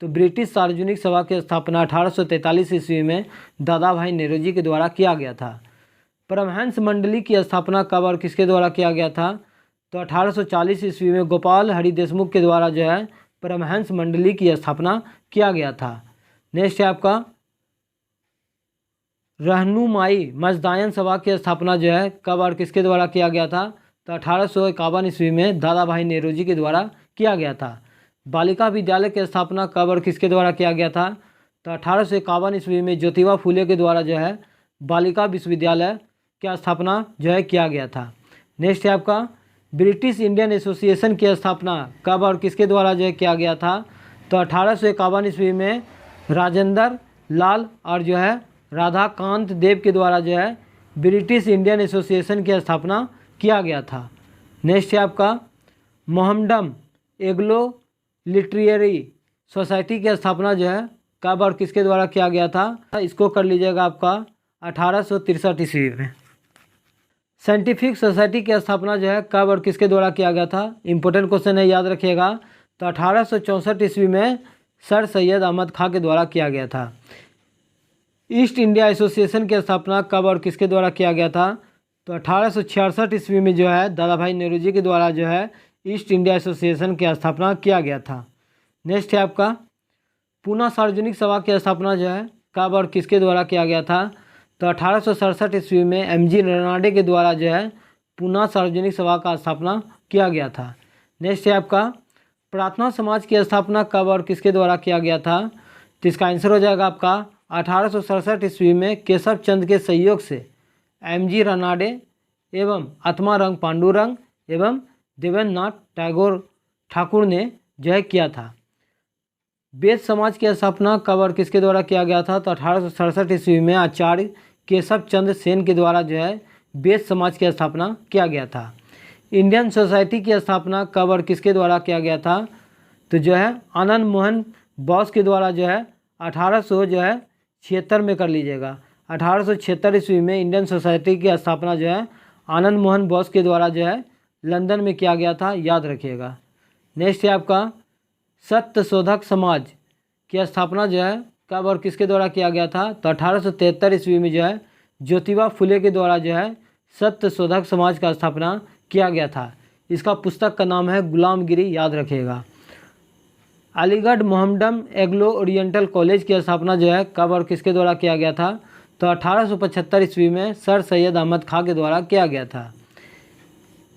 तो ब्रिटिश सार्वजनिक सभा की स्थापना 1843 ईस्वी में दादा भाई नेहरूजी के द्वारा किया गया था। परमहंस मंडली की स्थापना कब और किसके द्वारा किया गया था? तो 1840 ईस्वी में गोपाल हरि देशमुख के द्वारा जो है परमहंस मंडली की स्थापना किया गया था। नेक्स्ट है आपका, रहनुमाई मजदायन सभा की स्थापना जो है कब और किसके द्वारा किया गया था? तो 1851 ईस्वी में दादा भाई नेहरूजी के द्वारा किया गया था। बालिका विद्यालय की स्थापना कब और किसके द्वारा किया गया था? तो 1851 ईस्वी में ज्योतिबा फुले के द्वारा जो है बालिका विश्वविद्यालय की स्थापना जो है किया गया था। नेक्स्ट है आपका, ब्रिटिश इंडियन एसोसिएशन की स्थापना कब और किसके द्वारा जो है किया गया था? तो 1851 ईस्वी में राजेंद्र लाल और जो है राधाकांत देव के द्वारा जो है ब्रिटिश इंडियन एसोसिएशन की स्थापना किया गया था। नेक्स्ट है आपका, मोहम्मडम एग्लो लिटरेरी सोसाइटी की स्थापना जो है कब और किसके द्वारा किया गया था? इसको कर लीजिएगा आपका 1863 ईस्वी में। साइंटिफिक सोसाइटी की स्थापना जो है कब और किसके द्वारा किया गया था? इंपॉर्टेंट क्वेश्चन है, याद रखिएगा। तो 1864 ईस्वी में सर सैयद अहमद खां के द्वारा किया गया था। ईस्ट इंडिया एसोसिएशन की स्थापना कब और किसके द्वारा किया गया था? तो 1866 ईस्वी में जो है दादा भाई नेहरू जी के द्वारा जो है ईस्ट इंडिया एसोसिएशन की स्थापना किया गया था। नेक्स्ट है आपका पूना सार्वजनिक सभा की स्थापना जो है कब और किसके द्वारा किया गया था? तो 1867 ईस्वी में एमजी रनाडे के द्वारा जो है पूना सार्वजनिक सभा का स्थापना किया गया था। नेक्स्ट है आपका प्रार्थना समाज की स्थापना कब और किसके द्वारा किया गया था? तो इसका आंसर हो जाएगा आपका 1867 ईस्वी में केशव चंद के सहयोग से एमजी रनाडे एवं आत्मारंग पांडुरंग एवं देवेंद्र नाथ ठाकुर ने जो है किया था। वेद समाज की स्थापना कब और किसके द्वारा किया गया था? तो 1867 ईस्वी में आचार्य केशव चंद्र सेन के द्वारा जो है वेद समाज की स्थापना किया गया था। इंडियन सोसाइटी की स्थापना कब और किसके द्वारा किया गया था? तो जो है आनंद मोहन बोस के द्वारा जो है 1876 में कर लीजिएगा। 1876 ईस्वी में इंडियन सोसाइटी की स्थापना जो है आनंद मोहन बोस के द्वारा जो है लंदन में किया गया था, याद रखिएगा। नेक्स्ट है आपका सत्य शोधक समाज की स्थापना जो है कब और किसके द्वारा किया गया था? तो 1873 ईस्वी में जो है ज्योतिबा फुले के द्वारा जो है सत्य शोधक समाज का स्थापना किया गया था। इसका पुस्तक का नाम है गुलामगिरी, याद रखिएगा। अलीगढ़ मोहम्मडन एग्लो ओरिएंटल कॉलेज की स्थापना जो है कब और किसके द्वारा किया गया था? तो 1875 ईस्वी में सर सैयद अहमद खां के द्वारा किया गया था।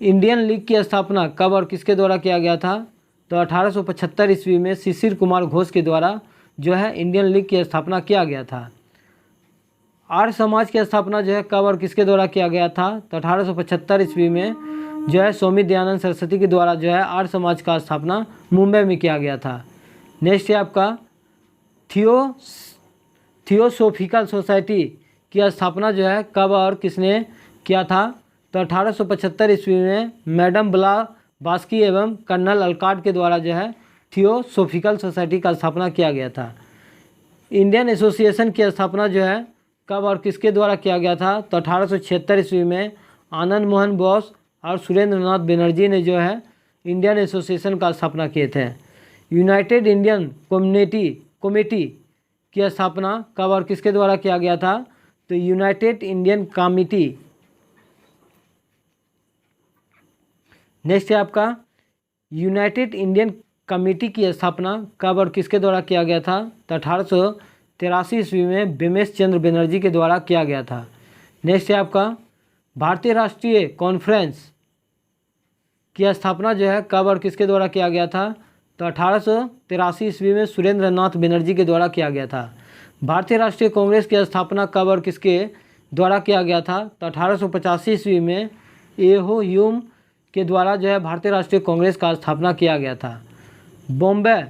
इंडियन लीग की स्थापना कब और किसके द्वारा किया गया था? तो 1875 ईस्वी में शिशिर कुमार घोष के द्वारा जो है इंडियन लीग की स्थापना किया गया था। आर्य समाज की स्थापना जो है कब और किसके द्वारा किया गया था? तो 1875 ईस्वी में जो है स्वामी दयानंद सरस्वती के द्वारा जो है आर्य समाज का स्थापना मुंबई में किया गया था। नेक्स्ट है आपका थियोसोफिकल सोसाइटी की स्थापना जो है कब और किसने किया था? तो 1875 ईस्वी में मैडम ब्लावात्स्की एवं कर्नल अलकाट के द्वारा जो है थियोसोफिकल सोसाइटी का स्थापना किया गया था। इंडियन एसोसिएशन की स्थापना जो है कब और किसके द्वारा किया गया था? तो 1876 ईस्वी में आनंद मोहन बोस और सुरेंद्र नाथ बनर्जी ने जो है इंडियन एसोसिएशन का स्थापना किए थे। यूनाइटेड इंडियन कमेटी की स्थापना कब और किसके द्वारा किया गया था? तो यूनाइटेड इंडियन कमेटी। नेक्स्ट है आपका यूनाइटेड इंडियन कमेटी की स्थापना कब और किसके द्वारा किया गया था? तो 1883 ईस्वी में बिमेश चंद्र बनर्जी के द्वारा किया गया था। नेक्स्ट है आपका भारतीय राष्ट्रीय कॉन्फ्रेंस की स्थापना जो है कब और किसके द्वारा किया गया था? तो 1883 ईस्वी में सुरेंद्र नाथ बनर्जी के द्वारा किया गया था। भारतीय राष्ट्रीय कांग्रेस की स्थापना कब और किसके द्वारा किया गया था? तो 1885 ईस्वी में एहो ह्यूम के द्वारा जो है भारतीय राष्ट्रीय कांग्रेस का स्थापना किया गया था। बॉम्बे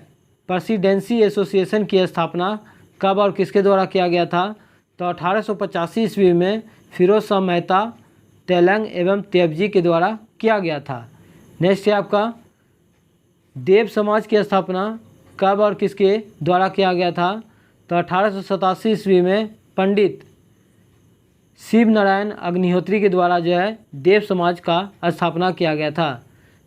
प्रेसिडेंसी एसोसिएशन की स्थापना कब और किसके द्वारा किया गया था? तो 1885 ईस्वी में फिरोज शाह मेहता, तेलंग एवं तेबजी के द्वारा किया गया था। नेक्स्ट है आपका देव समाज की स्थापना कब और किसके द्वारा किया गया था? तो 1887 ईस्वी में पंडित शिव नारायण अग्निहोत्री के द्वारा जो है देव समाज का स्थापना किया गया था।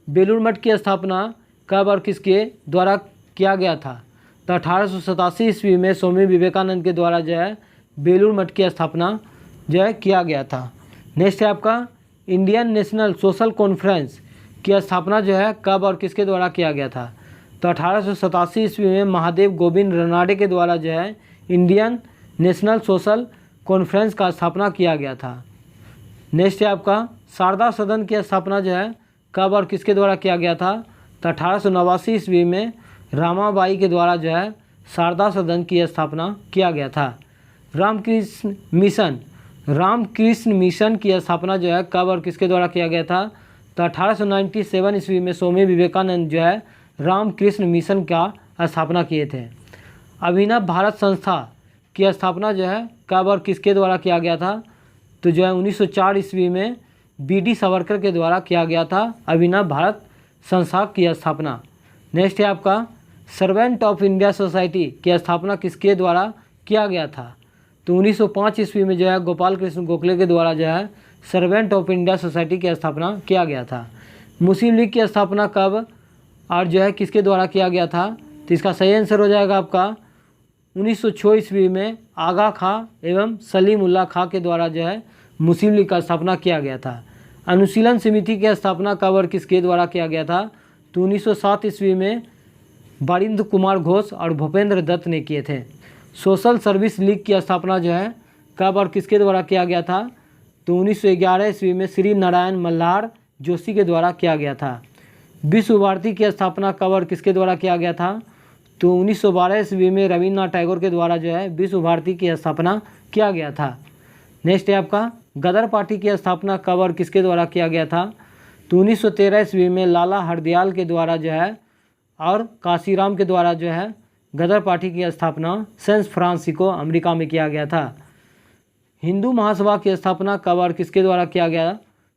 बेलूर मठ की स्थापना कब और किसके द्वारा किया गया था? तो 1887 ईस्वी में स्वामी विवेकानंद के द्वारा जो है बेलूर मठ की स्थापना जो है किया गया था। नेक्स्ट है आपका इंडियन नेशनल सोशल कॉन्फ्रेंस की स्थापना जो है कब और किसके द्वारा किया गया था? तो 1887 ईस्वी में महादेव गोविंद रनाडे के द्वारा जो है इंडियन नेशनल सोशल कॉन्फ्रेंस का स्थापना किया गया था। नेक्स्ट है आपका शारदा सदन की स्थापना जो है कब और किसके द्वारा किया गया था? तो 1889 ईस्वी में रामाबाई के द्वारा जो है शारदा सदन की स्थापना किया गया था। रामकृष्ण मिशन की स्थापना जो है कब और किसके द्वारा किया गया था? तो 1897 ईस्वी में स्वामी विवेकानंद जो है रामकृष्ण मिशन का स्थापना किए थे। अभिनव भारत संस्था की स्थापना जो है कब और किसके द्वारा किया गया था? तो जो है 1904 ईस्वी में BD सावरकर के द्वारा किया गया था अभिनव भारत संस्था की स्थापना। नेक्स्ट है आपका सर्वेंट ऑफ इंडिया सोसाइटी की स्थापना किसके द्वारा किया गया था? तो 1905 ईस्वी में जो है गोपाल कृष्ण गोखले के द्वारा जो है सर्वेंट ऑफ इंडिया सोसाइटी की स्थापना किया गया था। मुस्लिम लीग की स्थापना कब और जो है किसके द्वारा किया गया था? तो इसका सही आंसर हो जाएगा आपका 1906 ईस्वी में आगा खां एवं सलीम उल्लाह खां के द्वारा जो है मुस्लिम लीग का स्थापना किया गया था। अनुशीलन समिति की स्थापना कब और किसके द्वारा किया गया था? तो 1907 ईस्वी में बारिंद्र कुमार घोष और भूपेंद्र दत्त ने किए थे। सोशल सर्विस लीग की स्थापना जो है कब और किसके द्वारा किया गया था? तो 1911 ईस्वी में श्री नारायण मल्हार जोशी के द्वारा किया गया था। विश्व भारती की स्थापना कब और किसके द्वारा किया गया था? तो 1912 ईस्वी में रविन्द्रनाथ टैगोर के द्वारा जो है विश्व भारती की स्थापना किया गया था। नेक्स्ट है आपका गदर पार्टी की स्थापना कब और किसके द्वारा किया गया था? तो 1913 ईस्वी में लाला हरदयाल के द्वारा जो है और काशीराम के द्वारा जो है गदर पार्टी की स्थापना सैन फ्रांसिस्को अमेरिका में किया गया था। हिंदू महासभा की स्थापना कब और किसके द्वारा किया गया?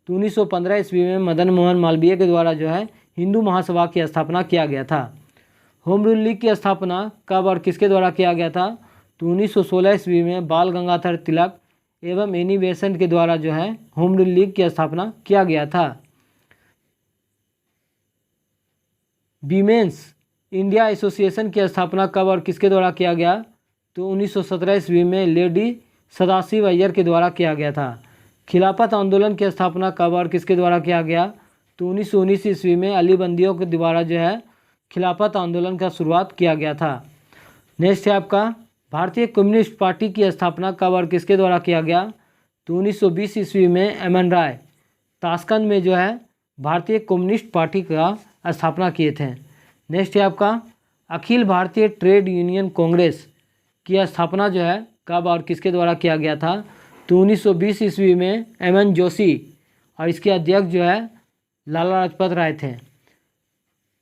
तो 1915 ईस्वी में मदन मोहन मालवीय के द्वारा जो है हिंदू महासभा की स्थापना किया गया था। होम रूल लीग की स्थापना कब और किसके द्वारा किया गया था? तो 1916 ईस्वी में बाल गंगाधर तिलक एवं एनी बेसेंट के द्वारा जो है होम रूल लीग की स्थापना किया गया था। वीमेंस इंडिया एसोसिएशन की स्थापना कब और किसके द्वारा किया गया? तो 1917 ईस्वी में लेडी सदाशिव अय्यर के द्वारा किया गया था। खिलाफत आंदोलन की स्थापना कब और किसके द्वारा किया गया? तो 1919 ईस्वी में अली बंदियों के द्वारा जो है खिलाफत आंदोलन का शुरुआत किया गया था। नेक्स्ट है आपका भारतीय कम्युनिस्ट पार्टी की स्थापना कब और किसके द्वारा किया गया? तो 1920 ईस्वी में एम.एन. राय ताशकंद में जो है भारतीय कम्युनिस्ट पार्टी का स्थापना किए थे। नेक्स्ट है आपका अखिल भारतीय ट्रेड यूनियन कांग्रेस की स्थापना जो है कब और किसके द्वारा किया गया था? तो 1920 ईस्वी में एम.एन. जोशी और इसके अध्यक्ष जो है लाला लाजपत राय थे।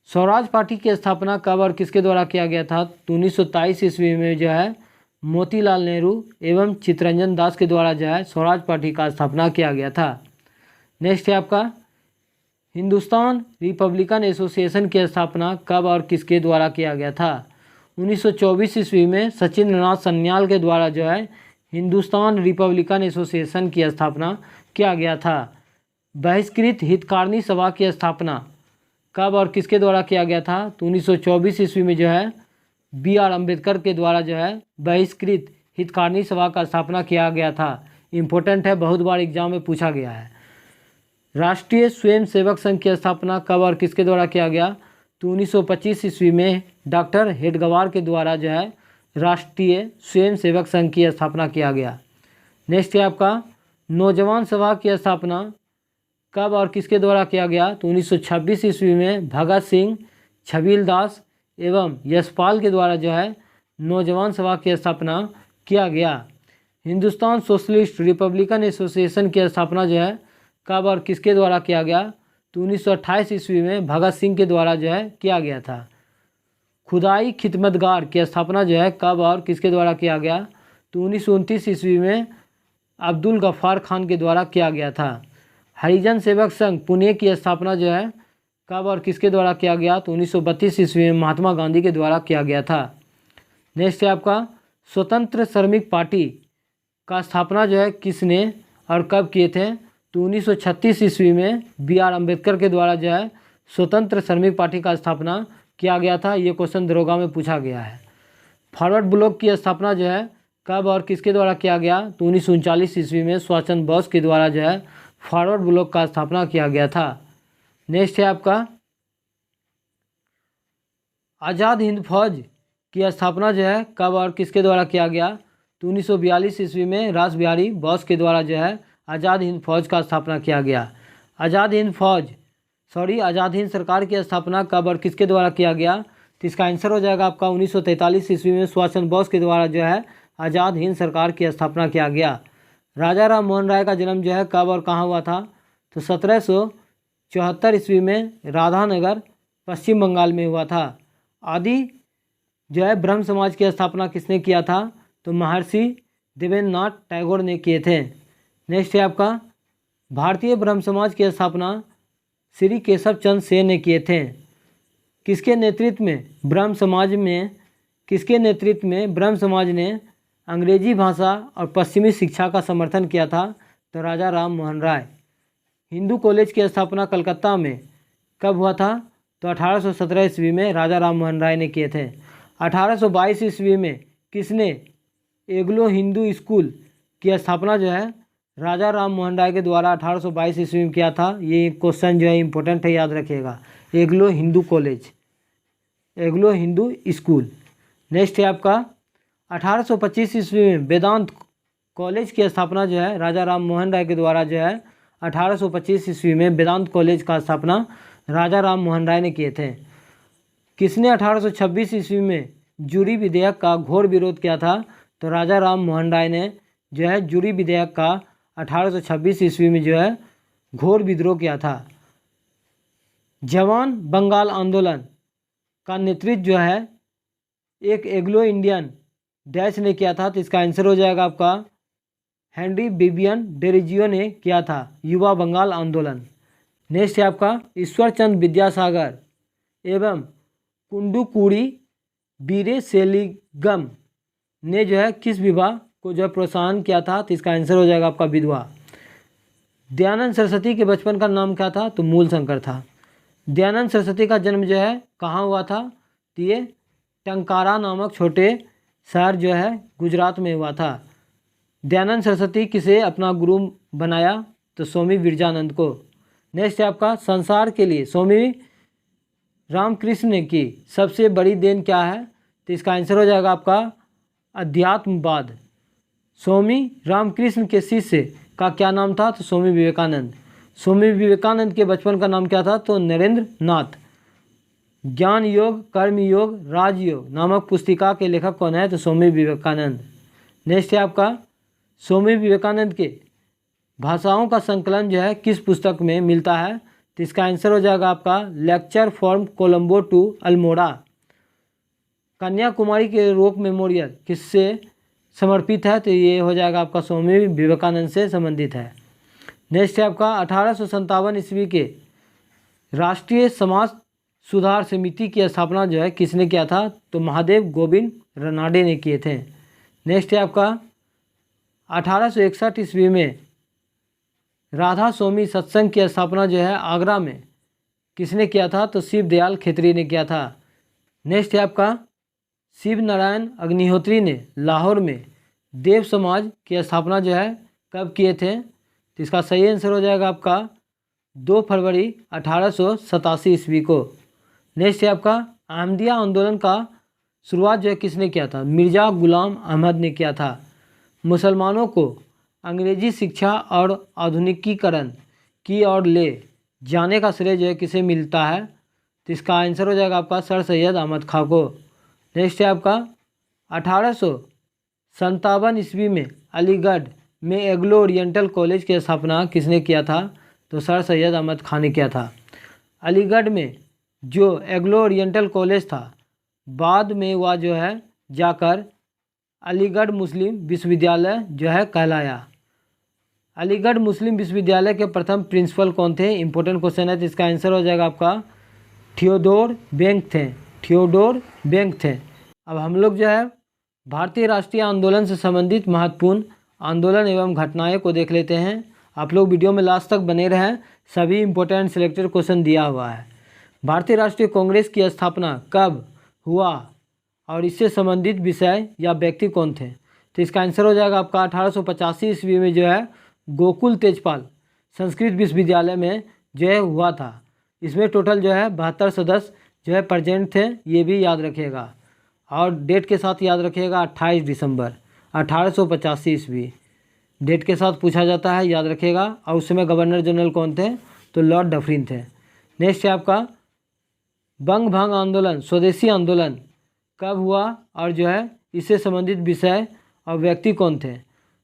स्वराज पार्टी की स्थापना कब और किसके द्वारा किया गया था? तो 1923 ईस्वी में जो है मोतीलाल नेहरू एवं चित्तरंजन दास के द्वारा जो है स्वराज पार्टी का स्थापना किया गया था। नेक्स्ट है आपका हिंदुस्तान रिपब्लिकन एसोसिएशन की स्थापना कब और किसके द्वारा किया गया था? 1924 ईस्वी में सचिंद्रनाथ सन्याल के द्वारा जो है हिंदुस्तान रिपब्लिकन एसोसिएशन की स्थापना किया गया था। बहिष्कृत हितकारिणी सभा की स्थापना कब और किसके द्वारा किया गया था? तो 1924 ईस्वी में जो है बी.आर. अम्बेडकर के द्वारा जो है बहिष्कृत हितकारिणी सभा का स्थापना किया गया था। इम्पोर्टेंट है, बहुत बार एग्जाम में पूछा गया है। राष्ट्रीय स्वयंसेवक संघ की स्थापना कब और किसके द्वारा किया गया? तो 1925 ईस्वी में डॉक्टर हेडगवार के द्वारा जो है राष्ट्रीय स्वयंसेवक संघ की स्थापना किया गया। नेक्स्ट है आपका नौजवान सभा की स्थापना कब और किसके द्वारा किया गया? तो 1926 ईस्वी में भगत सिंह, छबील दास एवं यशपाल के द्वारा जो है नौजवान सभा की स्थापना किया गया। हिंदुस्तान सोशलिस्ट रिपब्लिकन एसोसिएशन की स्थापना जो है कब और किसके द्वारा किया गया? तो 1928 ईस्वी में भगत सिंह के द्वारा जो है किया गया था। खुदाई खिदमतगार की स्थापना जो है कब और किसके द्वारा किया गया? तो 1929 ईस्वी में अब्दुल गफ्फार खान के द्वारा किया गया था। हरिजन सेवक संघ पुणे की स्थापना जो है कब और किसके द्वारा किया गया? तो 1932 ईस्वी में महात्मा गांधी के द्वारा किया गया था। नेक्स्ट है आपका स्वतंत्र श्रमिक पार्टी का स्थापना जो है किसने और कब किए थे? तो 1936 ईस्वी में बी.आर. अम्बेडकर के द्वारा जो है स्वतंत्र श्रमिक पार्टी का स्थापना किया गया था। ये क्वेश्चन दरोगा में पूछा गया है। फॉरवर्ड ब्लॉक की स्थापना जो है कब और किसके द्वारा किया गया? तो 1939 ईस्वी में सुभाष चंद्र बोस के द्वारा जो है फॉरवर्ड ब्लॉक का स्थापना किया गया था। नेक्स्ट है आपका आज़ाद हिंद फौज की स्थापना जो है कब और किसके द्वारा किया गया? तो 1942 ईस्वी में रास बिहारी बोस के द्वारा जो है आज़ाद हिंद फौज का स्थापना किया गया। आज़ाद हिंद सरकार की स्थापना कब और किसके द्वारा किया गया? तो इसका आंसर हो जाएगा आपका 1943 ईस्वी में सुभाष चंद्र बोस के द्वारा जो है आज़ाद हिंद सरकार की स्थापना किया गया। राजा राम मोहन राय का जन्म जो है कब और कहाँ हुआ था? तो 1774 ईस्वी में राधानगर पश्चिम बंगाल में हुआ था। आदि जो है ब्रह्म समाज की स्थापना किसने किया था? तो महर्षि देवेंद्रनाथ टैगोर ने किए थे। नेक्स्ट है आपका भारतीय ब्रह्म समाज की स्थापना श्री केशव चंद्र सेन ने किए थे। किसके नेतृत्व में ब्रह्म समाज ने अंग्रेजी भाषा और पश्चिमी शिक्षा का समर्थन किया था? तो राजा राम मोहन राय। हिंदू कॉलेज की स्थापना कलकत्ता में कब हुआ था? तो 1817 ईस्वी में राजा राम मोहन राय ने किए थे। 1822 ईस्वी में किसने एग्लो हिंदू स्कूल की स्थापना जो है राजा राम मोहन राय के द्वारा 1822 ईस्वी में किया था। ये क्वेश्चन जो है इम्पोर्टेंट है, याद रखिएगा। Anglo Hindu college, Anglo Hindu school. Next है आपका 1825 ईस्वी में वेदांत कॉलेज की स्थापना जो है राजा राम मोहन राय के द्वारा जो है 1825 ईस्वी में वेदांत कॉलेज का स्थापना राजा राम मोहन राय ने किए थे। किसने 1826 ईस्वी में जूरी विधेयक का घोर विरोध किया था? तो राजा राम मोहन राय ने जो है जूरी विधेयक का 1826 ईस्वी में जो है घोर विद्रोह किया था। जवान बंगाल आंदोलन का नेतृत्व जो है एक एग्लो इंडियन डैश ने किया था। तो इसका आंसर हो जाएगा आपका हेनरी विवियन डेरिजियो ने किया था युवा बंगाल आंदोलन। नेक्स्ट है आपका ईश्वरचंद विद्यासागर एवं कुंडुकुड़ी बीरे सेलिगम ने जो है किस विवाह को जो है प्रोत्साहन किया था? तो इसका आंसर हो जाएगा आपका विधवा। दयानंद सरस्वती के बचपन का नाम क्या था? तो मूल शंकर था। दयानंद सरस्वती का जन्म जो है कहाँ हुआ था? तो ये टंकारा नामक छोटे शहर जो है गुजरात में हुआ था। दयानंद सरस्वती किसे अपना गुरु बनाया? तो स्वामी विरजानंद को। नेक्स्ट है आपका संसार के लिए स्वामी रामकृष्ण की सबसे बड़ी देन क्या है? तो इसका आंसर हो जाएगा आपका अध्यात्मवाद। स्वामी रामकृष्ण के शिष्य का क्या नाम था? तो स्वामी विवेकानंद। स्वामी विवेकानंद के बचपन का नाम क्या था? तो नरेंद्र नाथ। ज्ञान योग, कर्म योग, राजयोग नामक पुस्तिका के लेखक कौन है? तो स्वामी विवेकानंद। नेक्स्ट है आपका स्वामी विवेकानंद के भाषाओं का संकलन जो है किस पुस्तक में मिलता है? तो इसका आंसर हो जाएगा आपका lecture from Colombo to Almora. Kanyakumari के रॉक मेमोरियल किससे समर्पित है? तो ये हो जाएगा आपका स्वामी विवेकानंद से संबंधित है। नेक्स्ट है आपका 1857 ईस्वी के राष्ट्रीय समाज सुधार समिति की स्थापना जो है किसने किया था? तो महादेव गोविंद रनाडे ने किए थे। नेक्स्ट है आपका 1861 ईस्वी में राधा स्वामी सत्संग की स्थापना जो है आगरा में किसने किया था? तो शिव दयाल खेत्री ने किया था। नेक्स्ट है आपका शिव नारायण अग्निहोत्री ने लाहौर में देव समाज की स्थापना जो है कब किए थे? तो इसका सही आंसर हो जाएगा आपका 2 फरवरी 1887 ईस्वी को। नेक्स्ट है आपका अहमदिया आंदोलन का शुरुआत जो है किसने किया था? मिर्ज़ा गुलाम अहमद ने किया था। मुसलमानों को अंग्रेजी शिक्षा और आधुनिकीकरण की ओर ले जाने का श्रेय जो है किसे मिलता है? तो इसका आंसर हो जाएगा आपका सर सैयद अहमद खां को। नेक्स्ट है आपका 1857 ईस्वी में अलीगढ़ में एग्लो ओरिएंटल कॉलेज की स्थापना किसने किया था? तो सर सैयद अहमद खान ने किया था। अलीगढ़ में जो एग्लो ओरिएंटल कॉलेज था बाद में वह जो है जाकर अलीगढ़ मुस्लिम विश्वविद्यालय जो है कहलाया। अलीगढ़ मुस्लिम विश्वविद्यालय के प्रथम प्रिंसिपल कौन थे? इंपॉर्टेंट क्वेश्चन है। तो इसका आंसर हो जाएगा आपका थियोडोर बैंक थे। थियोडोर बैंक थे। अब हम लोग जो है भारतीय राष्ट्रीय आंदोलन से संबंधित महत्वपूर्ण आंदोलन एवं घटनाएं को देख लेते हैं। आप लोग वीडियो में लास्ट तक बने रहें, सभी इंपॉर्टेंट सिलेक्टेड क्वेश्चन दिया हुआ है। भारतीय राष्ट्रीय कांग्रेस की स्थापना कब हुआ और इससे संबंधित विषय या व्यक्ति कौन थे? तो इसका आंसर हो जाएगा आपका 1885 ईस्वी में जो है गोकुल तेजपाल संस्कृत विश्वविद्यालय में जो है हुआ था। इसमें टोटल जो है 72 सदस्य जो है प्रेजेंट थे, ये भी याद रखिएगा। और डेट के साथ याद रखिएगा 28 दिसंबर 1885 ईस्वी डेट के साथ पूछा जाता है, याद रखिएगा। और उस समय गवर्नर जनरल कौन थे? तो लॉर्ड डफरिन थे। नेक्स्ट है आपका बंग भंग आंदोलन स्वदेशी आंदोलन कब हुआ और जो है इससे संबंधित विषय और व्यक्ति कौन थे?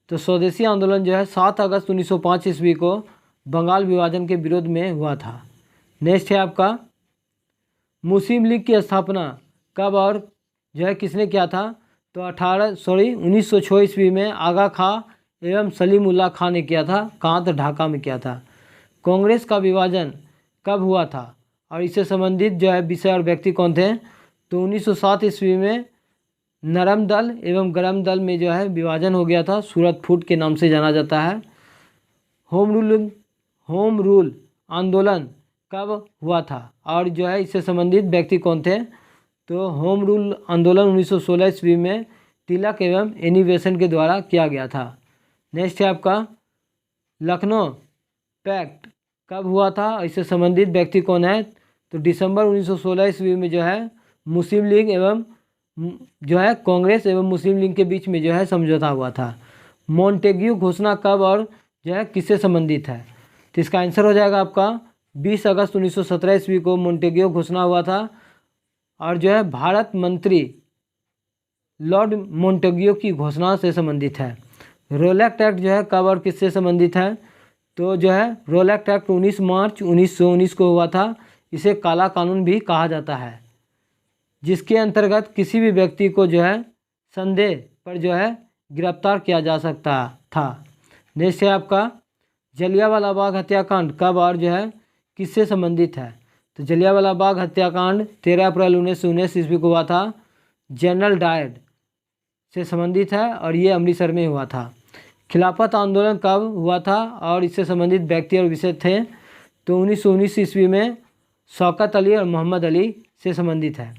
तो स्वदेशी आंदोलन जो है 7 अगस्त 1905 ईस्वी को बंगाल विभाजन के विरोध में हुआ था। नेक्स्ट है आपका मुस्लिम लीग की स्थापना कब और जो है किसने किया था? तो 1906 ईस्वी में आगा खां एवं सलीमुल्लाह खां ने किया था। कहाँ? तो ढाका में किया था। कांग्रेस का विभाजन कब हुआ था और इससे संबंधित जो है विषय और व्यक्ति कौन थे? तो 1907 ईस्वी में नरम दल एवं गरम दल में जो है विभाजन हो गया था, सूरत फूट के नाम से जाना जाता है। होम रूल आंदोलन कब हुआ था और जो है इससे संबंधित व्यक्ति कौन थे? तो होम रूल आंदोलन 1916 ईस्वी में तिलक एवं एनी बेसेंट के द्वारा किया गया था। नेक्स्ट है आपका लखनऊ पैक्ट कब हुआ था और इससे संबंधित व्यक्ति कौन है? तो दिसंबर 1916 ईस्वी में जो है मुस्लिम लीग एवं जो है कांग्रेस एवं मुस्लिम लीग के बीच में जो है समझौता हुआ था। मॉन्टेग्यू घोषणा कब और जो है किससे संबंधित है? तो इसका आंसर हो जाएगा आपका 20 अगस्त 1917 ईस्वी को मॉन्टेग्यू घोषणा हुआ था और जो है भारत मंत्री लॉर्ड मॉन्टेग्यू की घोषणा से संबंधित है। रोलैक्ट एक्ट जो है कब और किससे संबंधित है? तो जो है रोलैक्ट एक्ट 19 मार्च 1919 को हुआ था। इसे काला कानून भी कहा जाता है, जिसके अंतर्गत किसी भी व्यक्ति को जो है संदेह पर जो है गिरफ्तार किया जा सकता था। नेक्स्ट है आपका जलियांवाला बाग हत्याकांड कब और जो है किससे संबंधित है? तो जलियांवाला बाग हत्याकांड 13 अप्रैल 1919 ईस्वी को हुआ था। जनरल डायर से संबंधित है और ये अमृतसर में हुआ था। खिलाफत आंदोलन कब हुआ था और इससे संबंधित व्यक्ति और विषय थे? तो 1919 ईस्वी में शौकत अली और मोहम्मद अली से संबंधित है।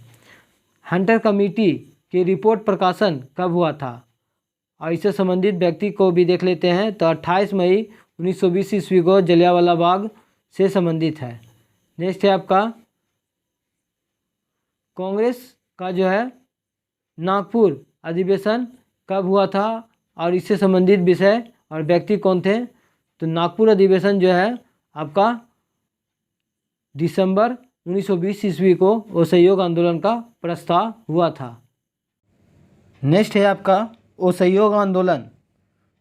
हंटर कमेटी की रिपोर्ट प्रकाशन कब हुआ था और इससे संबंधित व्यक्ति को भी देख लेते हैं। तो 28 मई 1920 ईस्वी को जलियांवाला बाग से संबंधित है। नेक्स्ट है आपका कांग्रेस का जो है नागपुर अधिवेशन कब हुआ था और इससे संबंधित विषय और व्यक्ति कौन थे? तो नागपुर अधिवेशन जो है आपका दिसंबर 1920 ईस्वी को असहयोग आंदोलन का प्रस्ताव हुआ था। नेक्स्ट है आपका असहयोग आंदोलन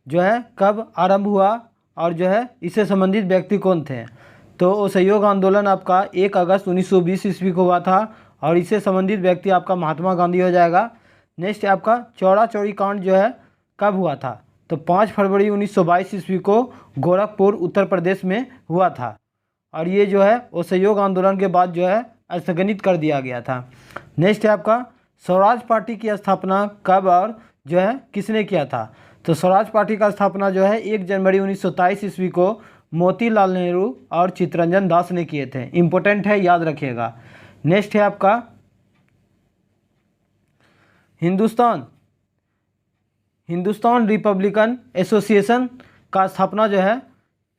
जो है कब आरंभ हुआ और जो है इससे संबंधित व्यक्ति कौन थे? तो असहयोग आंदोलन आपका 1 अगस्त 1920 ईस्वी को हुआ था और इससे संबंधित व्यक्ति आपका महात्मा गांधी हो जाएगा। नेक्स्ट है आपका चौरा चौरी कांड जो है कब हुआ था? तो 5 फरवरी 1922 ईस्वी को गोरखपुर उत्तर प्रदेश में हुआ था और ये जो है असहयोग आंदोलन के बाद जो है स्थगित कर दिया गया था। नेक्स्ट है आपका स्वराज पार्टी की स्थापना कब और जो है किसने किया था? तो स्वराज पार्टी का स्थापना जो है 1 जनवरी 1923 ईस्वी को मोतीलाल नेहरू और चित्तरंजन दास ने किए थे। इम्पोर्टेंट है, याद रखिएगा। नेक्स्ट है आपका हिंदुस्तान रिपब्लिकन एसोसिएशन का स्थापना जो है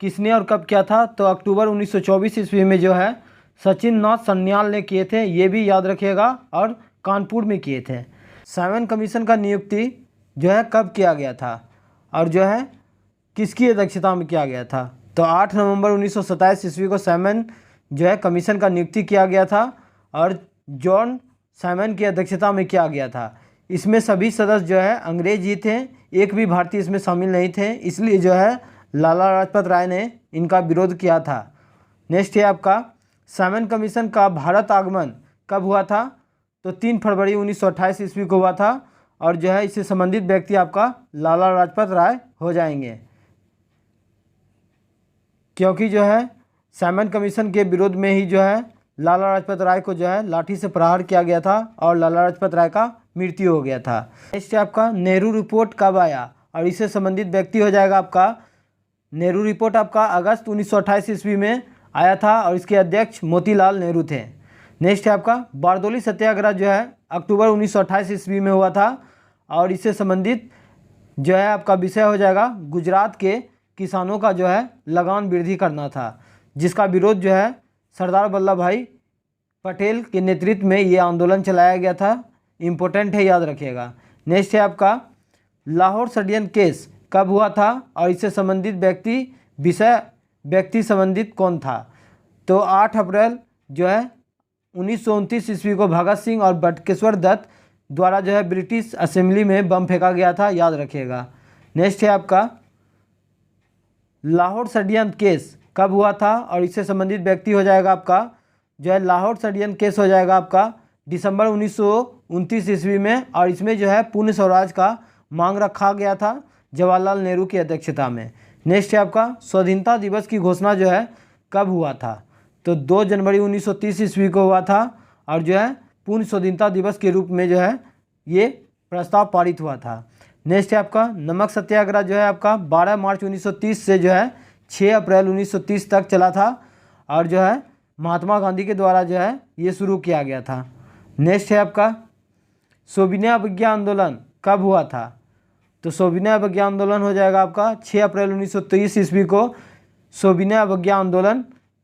किसने और कब किया था? तो अक्टूबर 1924 ईस्वी में जो है सचिन नाथ सन्याल ने किए थे, ये भी याद रखिएगा, और कानपुर में किए थे। साइमन कमीशन का नियुक्ति जो है कब किया गया था और जो है किसकी अध्यक्षता में किया गया था? तो 8 नवंबर 1927 ईस्वी को साइमन जो है कमीशन का नियुक्ति किया गया था और जॉन साइमन की अध्यक्षता में किया गया था। इसमें सभी सदस्य जो है अंग्रेज ही थे, एक भी भारतीय इसमें शामिल नहीं थे, इसलिए जो है लाला लाजपत राय ने इनका विरोध किया था। नेक्स्ट है आपका साइमन कमीशन का भारत आगमन कब हुआ था? तो 3 फरवरी 1928 ईस्वी को हुआ था और जो है इससे संबंधित व्यक्ति आपका लाला लाजपत राय हो जाएंगे, क्योंकि जो है साइमन कमीशन के विरोध में ही जो है लाला लाजपत राय को जो है लाठी से प्रहार किया गया था और लाला लाजपत राय का मृत्यु हो गया था। नेक्स्ट आपका नेहरू रिपोर्ट कब आया और इससे संबंधित व्यक्ति हो जाएगा आपका नेहरू रिपोर्ट आपका अगस्त 1928 ईस्वी में आया था और इसके अध्यक्ष मोतीलाल नेहरू थे। नेक्स्ट है आपका बारदोली सत्याग्रह जो है अक्टूबर 1928 ईस्वी में हुआ था और इससे संबंधित जो है आपका विषय हो जाएगा गुजरात के किसानों का जो है लगान वृद्धि करना था, जिसका विरोध जो है सरदार वल्लभ भाई पटेल के नेतृत्व में ये आंदोलन चलाया गया था। इम्पोर्टेंट है, याद रखिएगा। नेक्स्ट है आपका लाहौर षड्यंत्र केस कब हुआ था और इससे संबंधित व्यक्ति संबंधित कौन था? तो 8 अप्रैल जो है 1929 ईस्वी को भगत सिंह और बटुकेश्वर दत्त द्वारा जो है ब्रिटिश असेंबली में बम फेंका गया था, याद रखिएगा। नेक्स्ट है आपका लाहौर षड्यंत्र केस कब हुआ था और इससे संबंधित व्यक्ति हो जाएगा आपका जो है लाहौर षड्यंत्र केस हो जाएगा आपका दिसंबर 1929 ईस्वी में और इसमें जो है पूर्ण स्वराज का मांग रखा गया था जवाहरलाल नेहरू की अध्यक्षता में। नेक्स्ट है आपका स्वाधीनता दिवस की घोषणा जो है कब हुआ था? तो 2 जनवरी 1930 ईस्वी को हुआ था और जो है पूर्ण स्वाधीनता दिवस के रूप में जो है ये प्रस्ताव पारित हुआ था। नेक्स्ट है आपका नमक सत्याग्रह जो है आपका 12 मार्च 1930 से जो है 6 अप्रैल 1930 तक चला था और जो है महात्मा गांधी के द्वारा जो है ये शुरू किया गया था। नेक्स्ट है आपका सविनय अवज्ञा आंदोलन कब हुआ था? तो सविनय अवज्ञा आंदोलन हो जाएगा आपका 6 अप्रैल 1930 ईस्वी को सविनय अवज्ञा आंदोलन